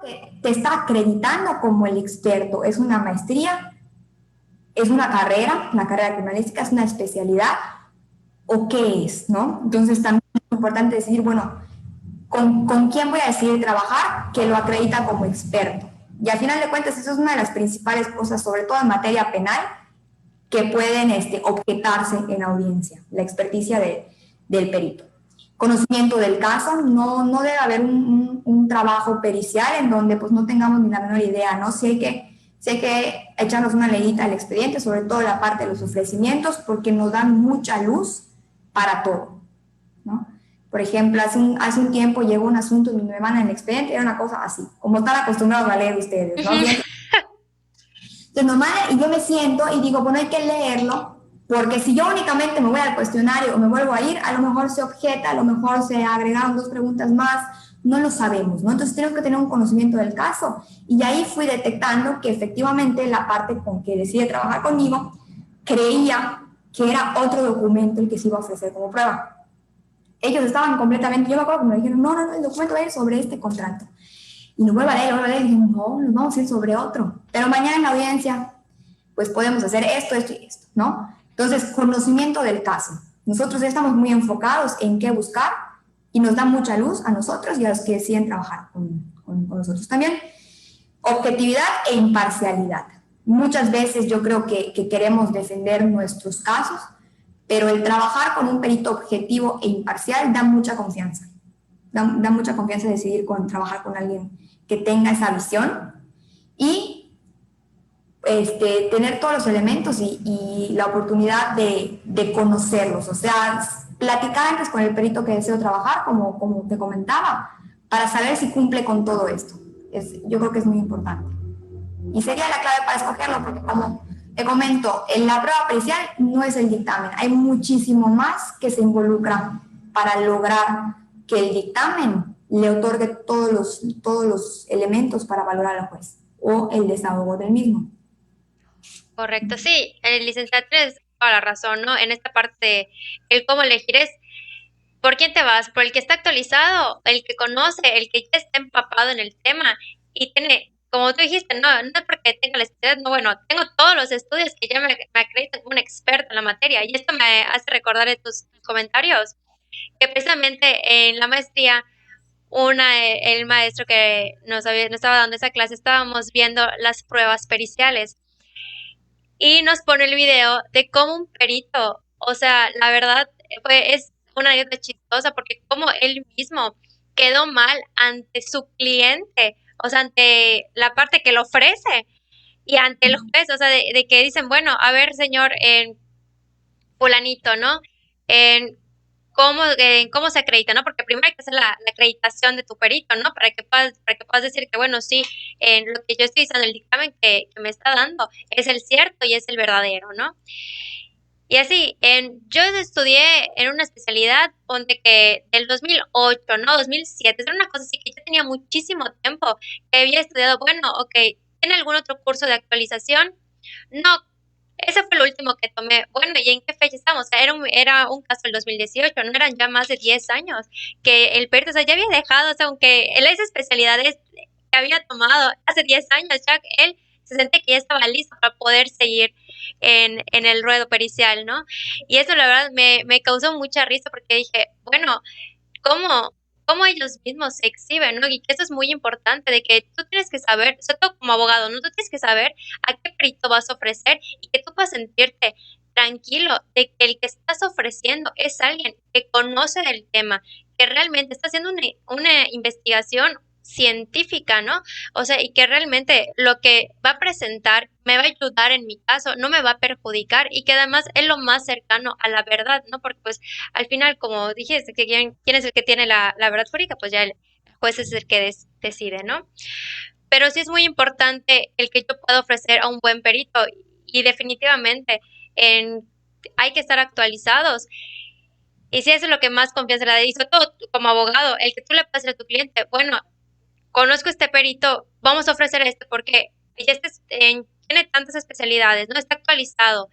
[SPEAKER 3] que te está acreditando como el experto, es una maestría, es una carrera, la carrera criminalística es una especialidad, o qué es, ¿no? Entonces también es importante decir, bueno, ¿con quién voy a decidir trabajar? Que lo acredita como experto. Y al final de cuentas, eso es una de las principales cosas, sobre todo en materia penal, que pueden objetarse en audiencia, la experticia del perito. Conocimiento del caso, no debe haber un trabajo pericial en donde pues no tengamos ni la menor idea, ¿no? Sí hay que echarnos una leidita al expediente, sobre todo la parte de los ofrecimientos, porque nos dan mucha luz para todo, ¿no? Por ejemplo, hace un tiempo llegó un asunto y me mandan el expediente, era una cosa así, como están acostumbrados a leer ustedes, ¿no? Entonces nos mandan y yo me siento y digo, bueno, hay que leerlo, porque si yo únicamente me voy al cuestionario o me vuelvo a ir, a lo mejor se objeta, a lo mejor se agregaron 2 preguntas más, no lo sabemos, ¿no? Entonces tenemos que tener un conocimiento del caso. Y ahí fui detectando que efectivamente la parte con que decide trabajar conmigo creía que era otro documento el que se iba a ofrecer como prueba. Ellos estaban completamente, yo me acuerdo que me dijeron, no, el documento va a ir sobre este contrato. Y lo vuelvo a leer, y dije, no, nos vamos a ir sobre otro. Pero mañana en la audiencia, pues podemos hacer esto y esto, ¿no? Entonces, conocimiento del caso. Nosotros estamos muy enfocados en qué buscar y nos da mucha luz a nosotros y a los que deciden trabajar con nosotros también. Objetividad e imparcialidad. Muchas veces yo creo que queremos defender nuestros casos, pero el trabajar con un perito objetivo e imparcial da mucha confianza. Da mucha confianza decidir trabajar con alguien que tenga esa visión y tener todos los elementos y la oportunidad de conocerlos. O sea, platicar antes con el perito que deseo trabajar, como te comentaba, para saber si cumple con todo esto. Yo creo que es muy importante. Y sería la clave para escogerlo, porque como te comento, en la prueba pericial no es el dictamen. Hay muchísimo más que se involucra para lograr que el dictamen le otorgue todos los elementos para valorar al juez o el desahogo del mismo.
[SPEAKER 2] Correcto, sí, el licenciado tienes toda la razón, ¿no? En esta parte, el cómo elegir es ¿por quién te vas? ¿Por el que está actualizado? ¿El que conoce? ¿El que ya está empapado en el tema? Y tiene, como tú dijiste, no es porque tenga la especialidad, no, bueno, tengo todos los estudios que ya me acreditan como un experto en la materia. Y esto me hace recordar de tus comentarios, que precisamente en la maestría, el maestro que nos estaba dando esa clase, estábamos viendo las pruebas periciales y nos pone el video de cómo un perito, o sea, la verdad es una anécdota chistosa porque como él mismo quedó mal ante su cliente, o sea, ante la parte que lo ofrece y ante el juez, o sea, de que dicen, bueno, a ver, señor, fulanito, ¿no? En cómo se acredita, ¿no? Porque primero hay que hacer la acreditación de tu perito, ¿no? Para que puedas decir que, bueno, sí, en lo que yo estoy diciendo, el dictamen que me está dando es el cierto y es el verdadero, ¿no? Y así, yo estudié en una especialidad donde que del 2008, ¿no? 2007, era una cosa así que yo tenía muchísimo tiempo que había estudiado, bueno, ok, ¿tiene algún otro curso de actualización? No, ese fue el último que tomé. Bueno, ¿y en qué fecha estamos? O sea, era un caso del 2018, no eran ya más de 10 años que el perito, o sea, ya había dejado, o sea, aunque él esa especialidad que había tomado hace 10 años, ya él se sentía que ya estaba listo para poder seguir en el ruedo pericial, ¿no? Y eso la verdad me causó mucha risa porque dije, bueno, ¿cómo, cómo ellos mismos se exhiben, ¿no? Y que eso es muy importante, de que tú tienes que saber, sobre todo como abogado, ¿no? Tú tienes que saber a qué perito vas a ofrecer y que tú puedas sentirte tranquilo de que el que estás ofreciendo es alguien que conoce del tema, que realmente está haciendo una investigación científica, ¿no? O sea, y que realmente lo que va a presentar me va a ayudar en mi caso, no me va a perjudicar y que además es lo más cercano a la verdad, ¿no? Porque pues al final, como dijiste, que quién es el que tiene la verdad jurídica, pues ya el juez es el que decide, ¿no? Pero sí es muy importante el que yo pueda ofrecer a un buen perito y definitivamente hay que estar actualizados. Y si eso es lo que más confianza le da, y sobre todo como abogado, el que tú le puedas decir a tu cliente, bueno, conozco este perito, vamos a ofrecer este porque ya tiene tantas especialidades, ¿no? Está actualizado,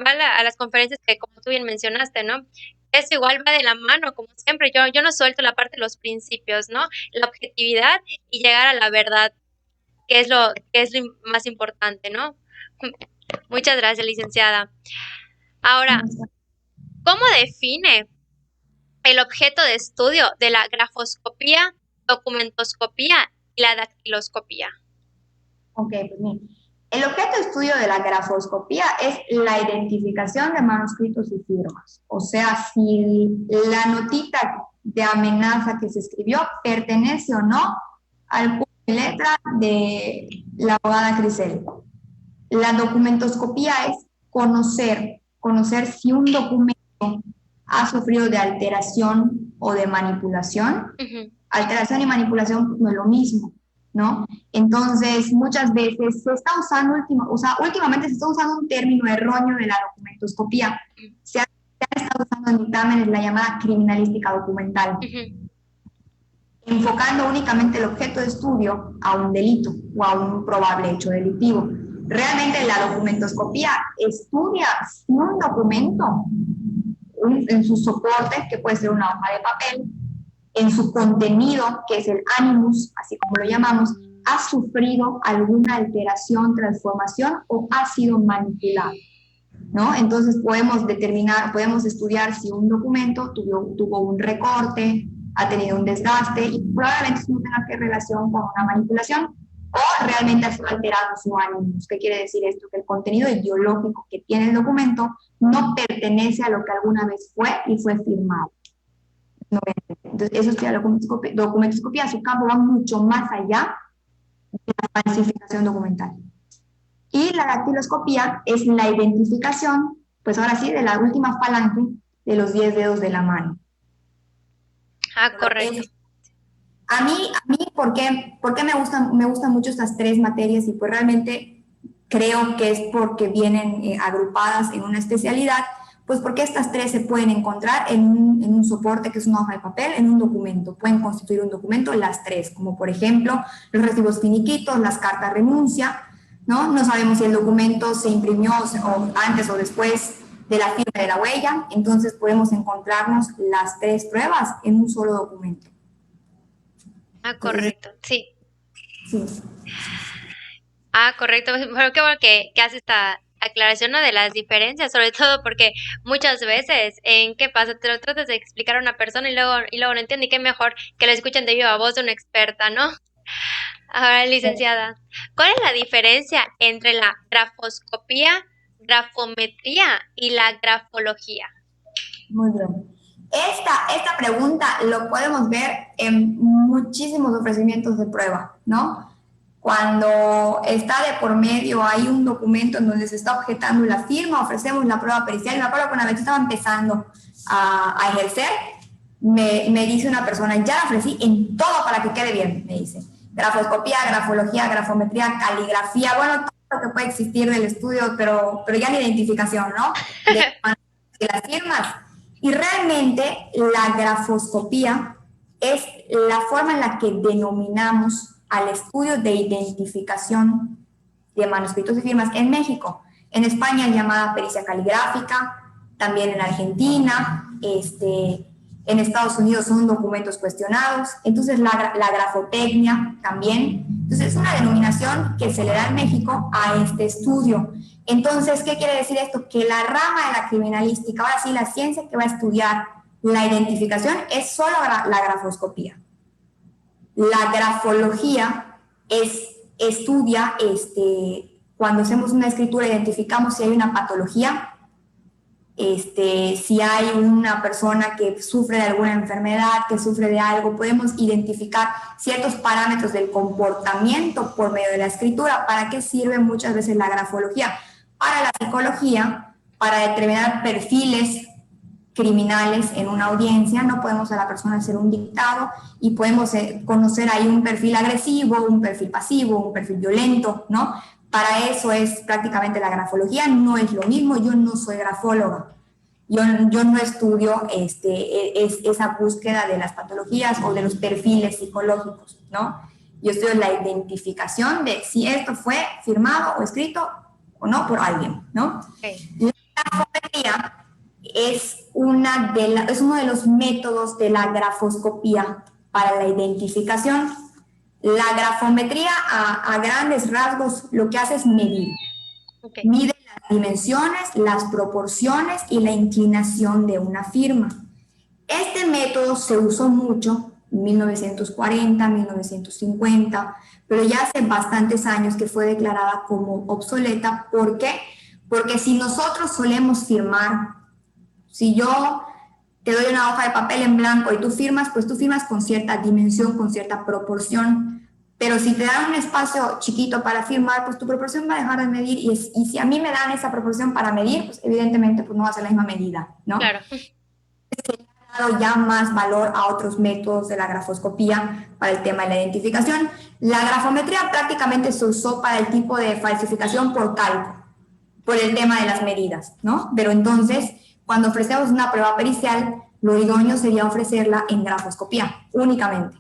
[SPEAKER 2] va a las conferencias que como tú bien mencionaste, ¿no? Eso igual va de la mano, como siempre, yo no suelto la parte de los principios, ¿no? La objetividad y llegar a la verdad, que es lo más importante, ¿no? Muchas gracias, licenciada. Ahora, ¿cómo define el objeto de estudio de la grafoscopía, documentoscopía y la dactiloscopía?
[SPEAKER 3] Ok, pues mira, el objeto de estudio de la grafoscopía es la identificación de manuscritos y firmas. O sea, si la notita de amenaza que se escribió pertenece o no al puño y letra de la abogada Crisel. La documentoscopía es conocer si un documento ha sufrido de alteración o de manipulación. Alteración y manipulación no es lo mismo, ¿no? Entonces, muchas veces se está usando, últimamente se está usando un término erróneo de la documentoscopía. Se ha estado usando en dictámenes la llamada criminalística documental, enfocando únicamente el objeto de estudio a un delito o a un probable hecho delictivo. Realmente la documentoscopía estudia si un documento, en sus soportes, que puede ser una hoja de papel, en su contenido, que es el animus, así como lo llamamos, ha sufrido alguna alteración, transformación o ha sido manipulado. ¿no? Entonces podemos estudiar si un documento tuvo un recorte, ha tenido un desgaste y probablemente no tenga que relación con una manipulación o realmente ha sido alterado su ánimo. ¿Qué quiere decir esto? Que el contenido ideológico que tiene el documento no pertenece a lo que alguna vez fue y fue firmado. Entonces, eso es la documentoscopía, su campo va mucho más allá de la falsificación documental. Y la dactiloscopía es la identificación, pues ahora sí, de la última falange de los 10 dedos de la mano.
[SPEAKER 2] Correcto.
[SPEAKER 3] A mí ¿por qué me gustan mucho estas tres materias? Y pues realmente creo que es porque vienen agrupadas en una especialidad, pues porque estas tres se pueden encontrar en un soporte que es una hoja de papel, en un documento. Pueden constituir un documento las tres, como por ejemplo los recibos finiquitos, las cartas renuncia, ¿no? No sabemos si el documento se imprimió antes o después de la firma de la huella, entonces podemos encontrarnos las tres pruebas en un solo documento.
[SPEAKER 2] Correcto, sí.
[SPEAKER 3] Sí.
[SPEAKER 2] Correcto. Pero qué bueno que hace esta aclaración, ¿no?, de las diferencias, sobre todo porque muchas veces, ¿en qué pasa? Te lo tratas de explicar a una persona y luego no entiende, y qué mejor que lo escuchen de viva voz de una experta, ¿no? Ahora, licenciada, ¿cuál es la diferencia entre la grafoscopía, grafometría y la grafología?
[SPEAKER 3] Muy bien. Esta pregunta lo podemos ver en muchísimos ofrecimientos de prueba, ¿no? Cuando está de por medio, hay un documento en donde se está objetando la firma, ofrecemos la prueba pericial. Y me acuerdo cuando yo estaba empezando a ejercer, me dice una persona, ya la ofrecí en todo para que quede bien, me dice. Grafoscopía, grafología, grafometría, caligrafía, bueno, todo lo que puede existir del estudio, pero ya la identificación, ¿no? De las firmas. Y realmente la grafoscopía es la forma en la que denominamos al estudio de identificación de manuscritos y firmas en México. En España es llamada pericia caligráfica, también en Argentina, en Estados Unidos son documentos cuestionados, entonces la grafotecnia también. Entonces es una denominación que se le da en México a este estudio. Entonces, ¿qué quiere decir esto? Que la rama de la criminalística, ahora sí, la ciencia que va a estudiar la identificación es solo la grafoscopía. La grafología estudia, cuando hacemos una escritura, identificamos si hay una patología, si hay una persona que sufre de alguna enfermedad, que sufre de algo, podemos identificar ciertos parámetros del comportamiento por medio de la escritura. ¿Para qué sirve muchas veces la grafología? Para la psicología, para determinar perfiles criminales en una audiencia, no podemos a la persona hacer un dictado y podemos conocer ahí un perfil agresivo, un perfil pasivo, un perfil violento, ¿no? Para eso es prácticamente la grafología, no es lo mismo, yo no soy grafóloga, yo no estudio esa búsqueda de las patologías o de los perfiles psicológicos, ¿no? Yo estudio la identificación de si esto fue firmado o escrito o no por alguien, ¿no? Okay. La grafometría es uno de los métodos de la grafoscopía para la identificación. La grafometría a grandes rasgos lo que hace es medir. Okay. Mide las dimensiones, las proporciones y la inclinación de una firma. Este método se usó mucho en 1940, 1950, pero ya hace bastantes años que fue declarada como obsoleta. ¿Por qué? Porque si nosotros solemos firmar, si yo te doy una hoja de papel en blanco y tú firmas, pues tú firmas con cierta dimensión, con cierta proporción. Pero si te dan un espacio chiquito para firmar, pues tu proporción va a dejar de medir. Y si a mí me dan esa proporción para medir, pues evidentemente pues no va a ser la misma medida, ¿no?
[SPEAKER 2] Claro.
[SPEAKER 3] Se le ha dado ya más valor a otros métodos de la grafoscopía para el tema de la identificación. La grafometría prácticamente se usó para el tipo de falsificación por calco, por el tema de las medidas, ¿no? Pero entonces, cuando ofrecemos una prueba pericial, lo idóneo sería ofrecerla en grafoscopía únicamente.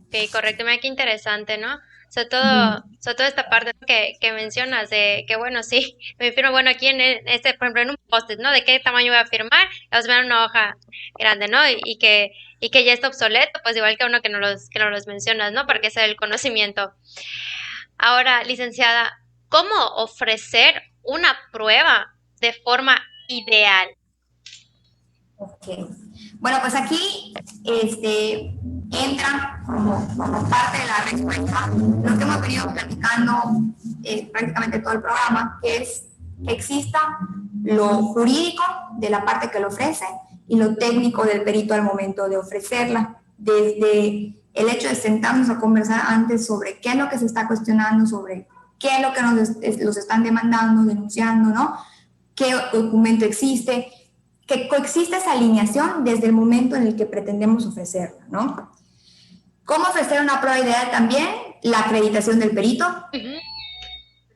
[SPEAKER 2] Ok, correcto, mira qué interesante, ¿no? Sobre todo esta parte que mencionas de que, bueno, sí, me firmo, bueno, aquí en por ejemplo, en un post-it, ¿no? De qué tamaño voy a firmar, vamos a ver una hoja grande, ¿no? Y que ya está obsoleto, pues igual que uno que no los mencionas, ¿no? Para que sea el conocimiento. Ahora, licenciada, ¿cómo ofrecer una prueba de forma ideal?
[SPEAKER 3] Ok. Bueno, pues aquí entra como parte de la respuesta lo que hemos venido platicando prácticamente todo el programa, que es que exista lo jurídico de la parte que lo ofrece y lo técnico del perito al momento de ofrecerla. Desde el hecho de sentarnos a conversar antes sobre qué es lo que se está cuestionando, sobre qué es lo que los están demandando, denunciando, ¿no? ¿Qué documento existe? Que coexiste esa alineación desde el momento en el que pretendemos ofrecerla, ¿no? ¿Cómo ofrecer una prueba ideal también? La acreditación del perito.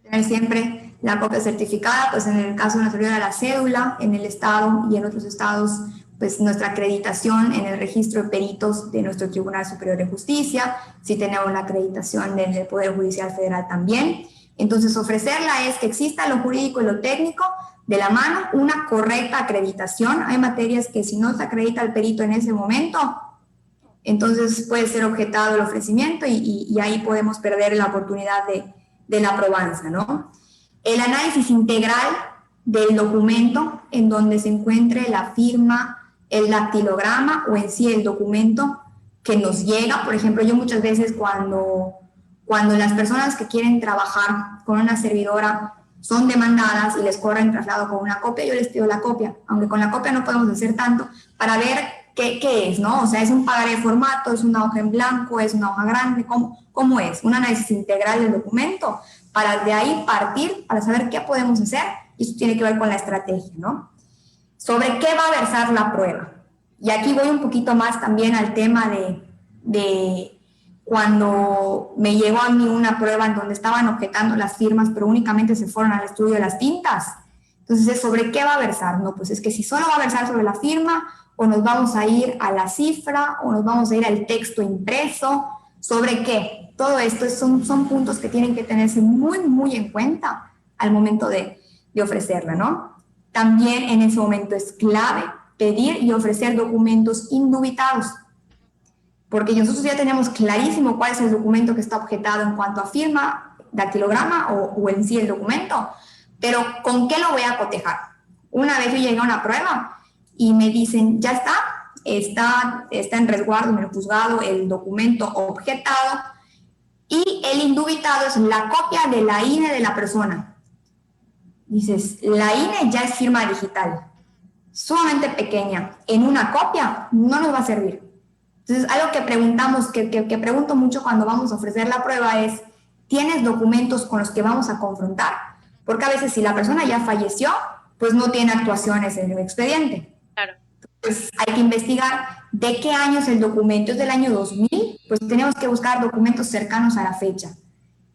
[SPEAKER 3] Tener siempre la copia certificada, pues en el caso de una servidora la cédula, en el estado y en otros estados, pues nuestra acreditación en el registro de peritos de nuestro Tribunal Superior de Justicia, si tenemos la acreditación del Poder Judicial Federal también. Entonces, ofrecerla es que exista lo jurídico y lo técnico de la mano, una correcta acreditación. Hay materias que si no se acredita el perito en ese momento, entonces puede ser objetado el ofrecimiento y ahí podemos perder la oportunidad de la aprobanza, ¿no? El análisis integral del documento en donde se encuentre la firma, el dactilograma o en sí el documento que nos llega. Por ejemplo, yo muchas veces cuando las personas que quieren trabajar con una servidora son demandadas y les cobran traslado con una copia, yo les pido la copia, aunque con la copia no podemos hacer tanto, para ver qué es, ¿no? O sea, ¿es un pagaré de formato, es una hoja en blanco, es una hoja grande? ¿Cómo es? Un análisis integral del documento, para de ahí partir, para saber qué podemos hacer, y eso tiene que ver con la estrategia, ¿no? Sobre qué va a versar la prueba. Y aquí voy un poquito más también al tema de cuando me llegó a mí una prueba en donde estaban objetando las firmas, pero únicamente se fueron al estudio de las tintas. Entonces, ¿sobre qué va a versar? No, pues es que si solo va a versar sobre la firma, o nos vamos a ir a la cifra, o nos vamos a ir al texto impreso, ¿sobre qué? Todo esto son puntos que tienen que tenerse muy, muy en cuenta al momento de ofrecerla, ¿no? También en ese momento es clave pedir y ofrecer documentos indubitados, porque nosotros ya tenemos clarísimo cuál es el documento que está objetado en cuanto a firma, dactilograma o en sí el documento, pero ¿con qué lo voy a cotejar? Una vez yo llegué a una prueba y me dicen, ya está en resguardo en el juzgado el documento objetado y el indubitado es la copia de la INE de la persona. Dices, la INE ya es firma digital, sumamente pequeña, en una copia no nos va a servir. Entonces, algo que preguntamos, que pregunto mucho cuando vamos a ofrecer la prueba es, ¿tienes documentos con los que vamos a confrontar? Porque a veces si la persona ya falleció, pues no tiene actuaciones en el expediente.
[SPEAKER 2] Claro.
[SPEAKER 3] Pues hay que investigar de qué año es el documento. ¿Es del año 2000? Pues tenemos que buscar documentos cercanos a la fecha.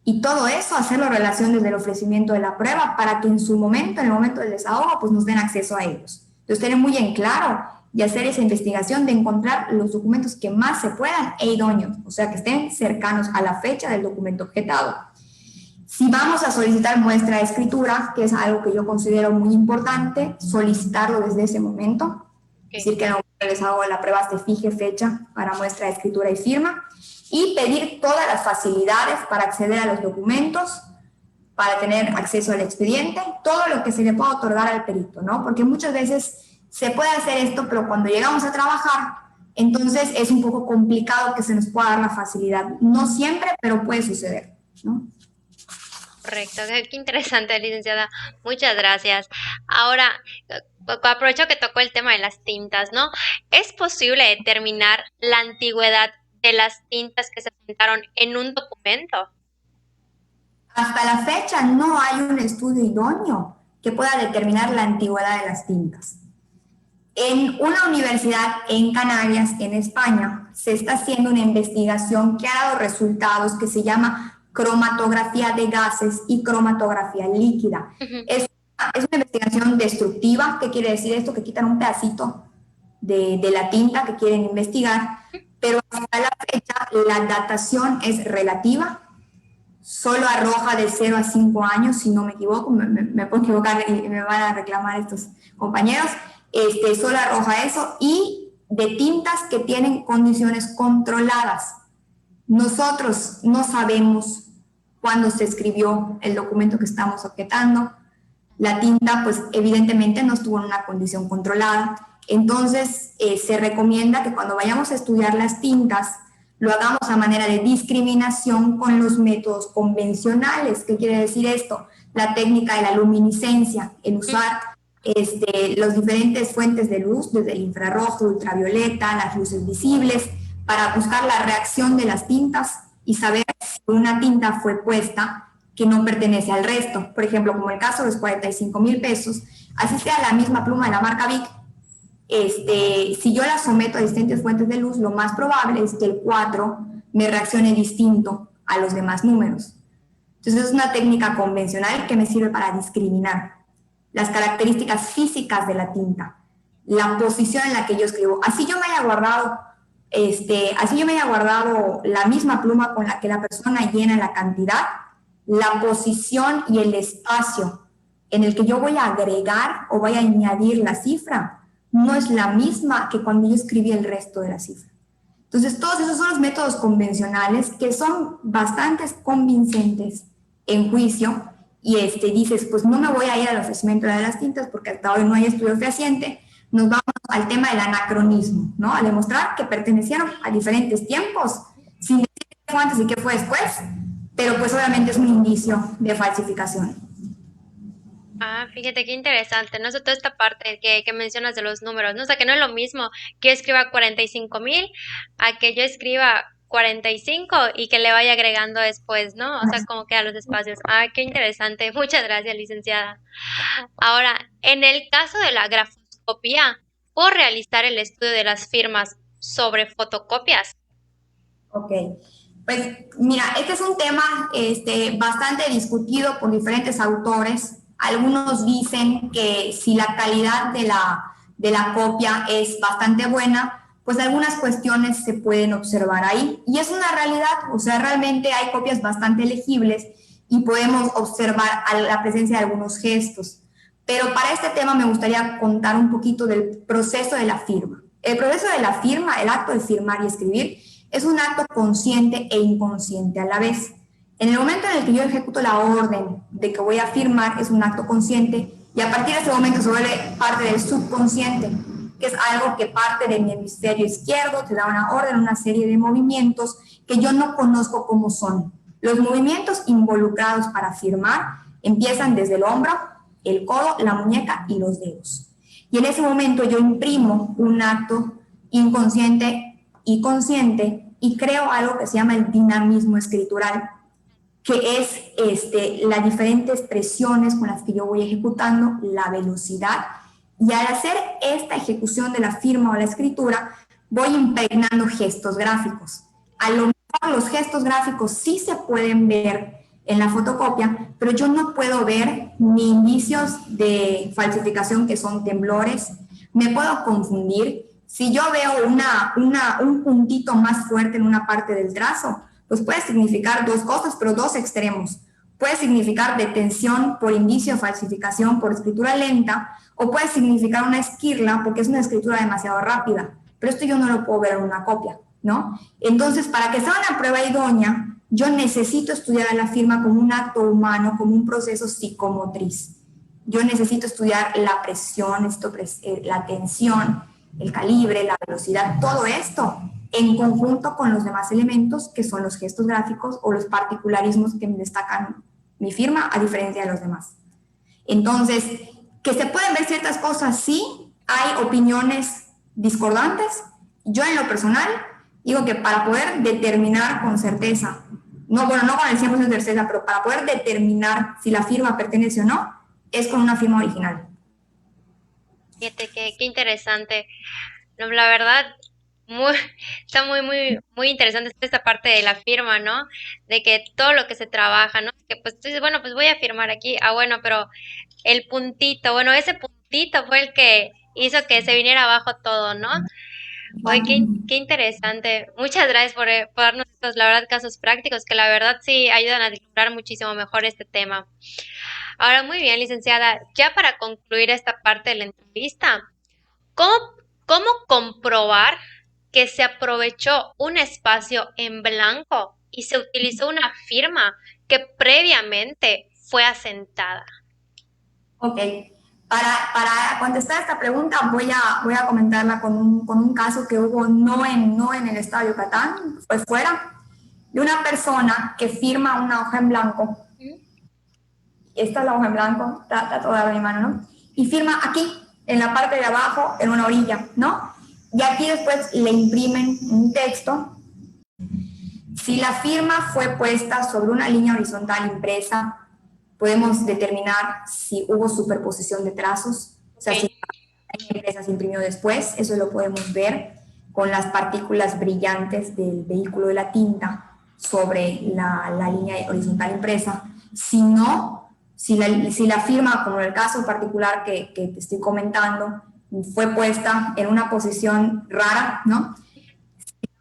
[SPEAKER 3] Y todo eso, hacerlo relación desde el ofrecimiento de la prueba para que en su momento, en el momento del desahogo, pues nos den acceso a ellos. Entonces, tener muy en claro y hacer esa investigación de encontrar los documentos que más se puedan e idóneos, o sea, que estén cercanos a la fecha del documento objetado. Si vamos a solicitar muestra de escritura, que es algo que yo considero muy importante, solicitarlo desde ese momento, es decir, que en el momento del desahogo de la prueba se fije fecha para muestra de escritura y firma, y pedir todas las facilidades para acceder a los documentos, para tener acceso al expediente, todo lo que se le pueda otorgar al perito, ¿no? Porque muchas veces se puede hacer esto, pero cuando llegamos a trabajar, entonces es un poco complicado que se nos pueda dar la facilidad. No siempre, pero puede suceder, ¿no?
[SPEAKER 2] Correcto, qué interesante, licenciada. Muchas gracias. Ahora, aprovecho que tocó el tema de las tintas, ¿no? ¿Es posible determinar la antigüedad de las tintas que se presentaron en un documento?
[SPEAKER 3] Hasta la fecha no hay un estudio idóneo que pueda determinar la antigüedad de las tintas. En una universidad en Canarias, en España, se está haciendo una investigación que ha dado resultados que se llama cromatografía de gases y cromatografía líquida. Es una investigación destructiva. ¿Qué quiere decir esto? Que quitan un pedacito de la tinta que quieren investigar, pero hasta la fecha la datación es relativa, solo arroja de 0 a 5 años, si no me equivoco, me puedo equivocar y me van a reclamar estos compañeros, solo arroja eso, y de tintas que tienen condiciones controladas. Nosotros no sabemos cuándo se escribió el documento que estamos objetando, la tinta pues evidentemente no estuvo en una condición controlada. Entonces se recomienda que cuando vayamos a estudiar las tintas lo hagamos a manera de discriminación con los métodos convencionales. ¿Qué quiere decir esto? La técnica de la luminiscencia, el usar los diferentes fuentes de luz, desde el infrarrojo, ultravioleta, las luces visibles, para buscar la reacción de las tintas y saber si una tinta fue puesta que no pertenece al resto. Por ejemplo, como el caso de los 45,000 pesos, así sea la misma pluma de la marca Bic, si yo la someto a distintas fuentes de luz, lo más probable es que el 4 me reaccione distinto a los demás números. Entonces es una técnica convencional que me sirve para discriminar las características físicas de la tinta, la posición en la que yo escribo. Así yo me haya guardado la misma pluma con la que la persona llena la cantidad, la posición y el espacio en el que yo voy a agregar o voy a añadir la cifra no es la misma que cuando yo escribí el resto de la cifra. Entonces, todos esos son los métodos convencionales que son bastante convincentes en juicio y dices, pues no me voy a ir al ofrecimiento de las tintas porque hasta hoy no hay estudio fehaciente, nos vamos al tema del anacronismo, ¿no? A demostrar que pertenecieron a diferentes tiempos, sin decir qué fue antes y qué fue después, pero pues obviamente es un indicio de falsificación.
[SPEAKER 2] Ah, fíjate qué interesante, ¿no? Sobre toda esta parte que mencionas de los números, ¿no? O sea, que no es lo mismo que yo escriba 45,000 a que yo escriba 45 y que le vaya agregando después, ¿no? O sea, como que a los espacios. Ah, qué interesante. Muchas gracias, licenciada. Ahora, en el caso de la grafoscopía, ¿puedo realizar el estudio de las firmas sobre fotocopias?
[SPEAKER 3] Ok, pues mira, este es un tema bastante discutido por diferentes autores. Algunos dicen que si la calidad de la copia es bastante buena, pues algunas cuestiones se pueden observar ahí. Y es una realidad, o sea, realmente hay copias bastante legibles y podemos observar la presencia de algunos gestos. Pero para este tema me gustaría contar un poquito del proceso de la firma. El proceso de la firma, el acto de firmar y escribir, es un acto consciente e inconsciente a la vez. En el momento en el que yo ejecuto la orden de que voy a firmar, es un acto consciente y a partir de ese momento se vuelve parte del subconsciente, que es algo que parte de mi hemisferio izquierdo, te da una orden, una serie de movimientos que yo no conozco cómo son. Los movimientos involucrados para firmar empiezan desde el hombro, el codo, la muñeca y los dedos. Y en ese momento yo imprimo un acto inconsciente y consciente y creo algo que se llama el dinamismo escritural, que es las diferentes presiones con las que yo voy ejecutando, la velocidad, y al hacer esta ejecución de la firma o la escritura, voy impregnando gestos gráficos. A lo mejor los gestos gráficos sí se pueden ver en la fotocopia, pero yo no puedo ver ni indicios de falsificación que son temblores, me puedo confundir. Si yo veo un puntito más fuerte en una parte del trazo, pues puede significar dos cosas, pero dos extremos. Puede significar detención por indicio de falsificación por escritura lenta, o puede significar una esquirla porque es una escritura demasiado rápida. Pero esto yo no lo puedo ver en una copia, ¿no? Entonces, para que sea una prueba idónea, yo necesito estudiar a la firma como un acto humano, como un proceso psicomotriz. Yo necesito estudiar la presión, la tensión, el calibre, la velocidad, todo esto en conjunto con los demás elementos que son los gestos gráficos o los particularismos que me destacan mi firma a diferencia de los demás. Entonces, que se pueden ver ciertas cosas, sí, hay opiniones discordantes. Yo en lo personal digo que para poder determinar con certeza, no con el 100% de certeza, pero para poder determinar si la firma pertenece o no, es con una firma original.
[SPEAKER 2] Fíjate qué interesante. No, la verdad, está muy interesante esta parte de la firma, ¿no? De que todo lo que se trabaja, ¿no? Que pues tú dices, bueno, pues voy a firmar aquí. Ah, bueno, pero el puntito, bueno, ese puntito fue el que hizo que se viniera abajo todo, ¿no? Oye, qué interesante. Muchas gracias por darnos estos, la verdad, casos prácticos que la verdad sí ayudan a descifrar muchísimo mejor este tema. Ahora, muy bien, licenciada, ya para concluir esta parte de la entrevista, ¿cómo, cómo comprobar que se aprovechó un espacio en blanco y se utilizó una firma que previamente fue asentada?
[SPEAKER 3] Ok. Para contestar esta pregunta voy a comentarla con un caso que hubo no en el estado de Yucatán, fue fuera, de una persona que firma una hoja en blanco. Esta es la hoja en blanco, está toda en mi mano, ¿no? Y firma aquí, en la parte de abajo, en una orilla, ¿no? Y aquí después le imprimen un texto. Si la firma fue puesta sobre una línea horizontal impresa, podemos determinar si hubo superposición de trazos, o sea, si la línea impresa se imprimió después, eso lo podemos ver con las partículas brillantes del vehículo de la tinta sobre la línea horizontal impresa. Si no, si la firma, como en el caso particular que te estoy comentando, fue puesta en una posición rara, ¿no?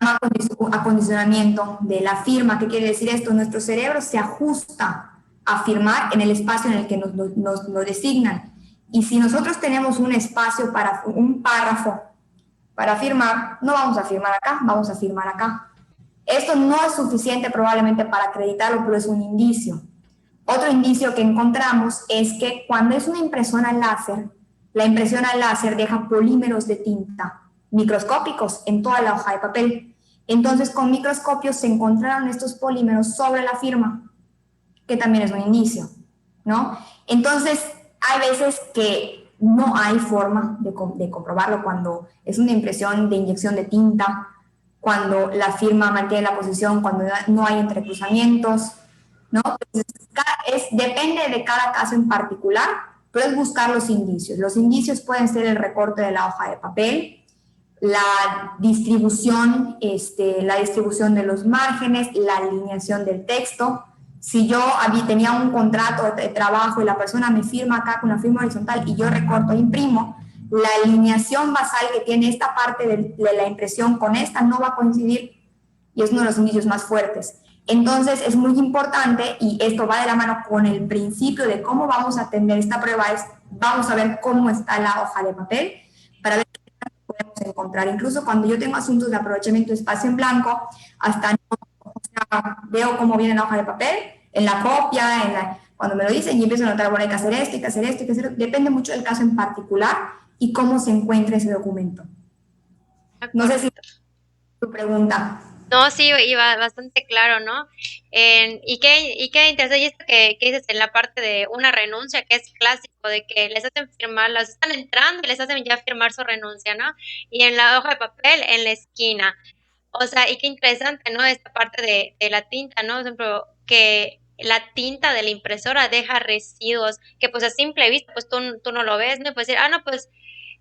[SPEAKER 3] Acondicionamiento de la firma. ¿Qué quiere decir esto? Nuestro cerebro se ajusta a firmar en el espacio en el que nos designan. Y si nosotros tenemos un espacio para un párrafo para firmar, no vamos a firmar acá, vamos a firmar acá. Esto no es suficiente probablemente para acreditarlo, pero es un indicio. Otro indicio que encontramos es que cuando es una impresora láser, la impresión al láser deja polímeros de tinta microscópicos en toda la hoja de papel. Entonces, con microscopios se encontraron estos polímeros sobre la firma, que también es un indicio, ¿no? Entonces, hay veces que no hay forma de comprobarlo cuando es una impresión de inyección de tinta, cuando la firma mantiene la posición, cuando no hay entrecruzamientos, ¿no? Depende de cada caso en particular, pero es buscar los indicios. Los indicios pueden ser el recorte de la hoja de papel, la distribución de los márgenes, la alineación del texto. Si yo tenía un contrato de trabajo y la persona me firma acá con la firma horizontal y yo recorto e imprimo, la alineación basal que tiene esta parte de la impresión con esta no va a coincidir y es uno de los indicios más fuertes. Entonces es muy importante, y esto va de la mano con el principio de cómo vamos a atender esta prueba, vamos a ver cómo está la hoja de papel para ver qué podemos encontrar. Incluso cuando yo tengo asuntos de aprovechamiento de espacio en blanco, hasta no, o sea, veo cómo viene la hoja de papel, en la copia, cuando me lo dicen y empiezo a notar, bueno, hay que hacer esto, hay que hacer esto, hay que hacer esto. Depende mucho del caso en particular y cómo se encuentra ese documento. No sé si tu pregunta.
[SPEAKER 2] No, sí, iba bastante claro, ¿no? Y qué interesante y esto que dices en la parte de una renuncia, que es clásico, de que les hacen firmar, las están entrando y les hacen ya firmar su renuncia, ¿no? Y en la hoja de papel, en la esquina. O sea, y qué interesante, ¿no? Esta parte de la tinta, ¿no? Por ejemplo, que la tinta de la impresora deja residuos, que pues a simple vista, pues tú no lo ves, ¿no? Y puedes decir, ah, no, pues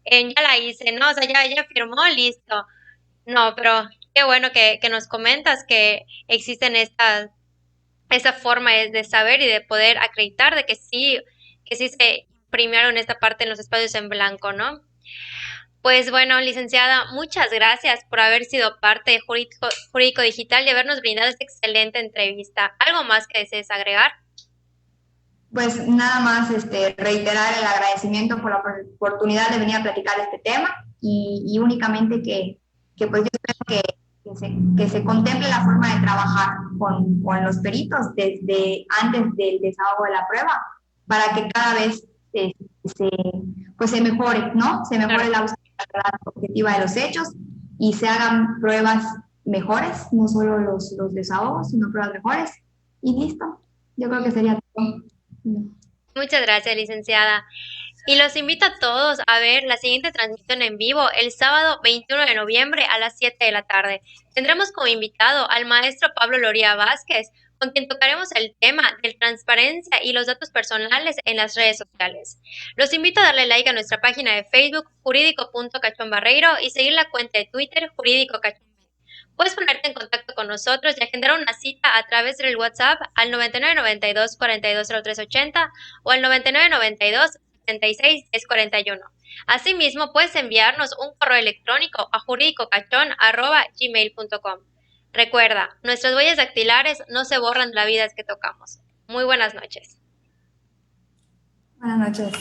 [SPEAKER 2] ya la hice, ¿no? O sea, ya firmó, listo. No, pero qué bueno que nos comentas que existen esa forma de saber y de poder acreditar de que sí se premiaron esta parte en los espacios en blanco, ¿no? Pues bueno, licenciada, muchas gracias por haber sido parte de Jurídico Digital y habernos brindado esta excelente entrevista. ¿Algo más que desees agregar?
[SPEAKER 3] Pues nada más reiterar el agradecimiento por la oportunidad de venir a platicar este tema y únicamente que pues yo espero que se contemple la forma de trabajar con los peritos desde antes del desahogo de la prueba para que cada vez se, pues se mejore, ¿no? Se mejore la usabilidad objetiva de los hechos y se hagan pruebas mejores, no solo los desahogos, sino pruebas mejores y listo. Yo creo que sería todo.
[SPEAKER 2] Muchas gracias, licenciada. Y los invito a todos a ver la siguiente transmisión en vivo el sábado 21 de noviembre a las 7 de la tarde. Tendremos como invitado al maestro Pablo Loría Vázquez, con quien tocaremos el tema de transparencia y los datos personales en las redes sociales. Los invito a darle like a nuestra página de Facebook jurídico.cachonbarreiro y seguir la cuenta de Twitter jurídico cachón. Puedes ponerte en contacto con nosotros y agendar una cita a través del WhatsApp al 9992 420380 o al 9992 76 Asimismo, puedes enviarnos un correo electrónico a juridicocachón@gmail.com. Recuerda, nuestras huellas dactilares no se borran de la vida que tocamos. Muy buenas noches.
[SPEAKER 3] Buenas noches.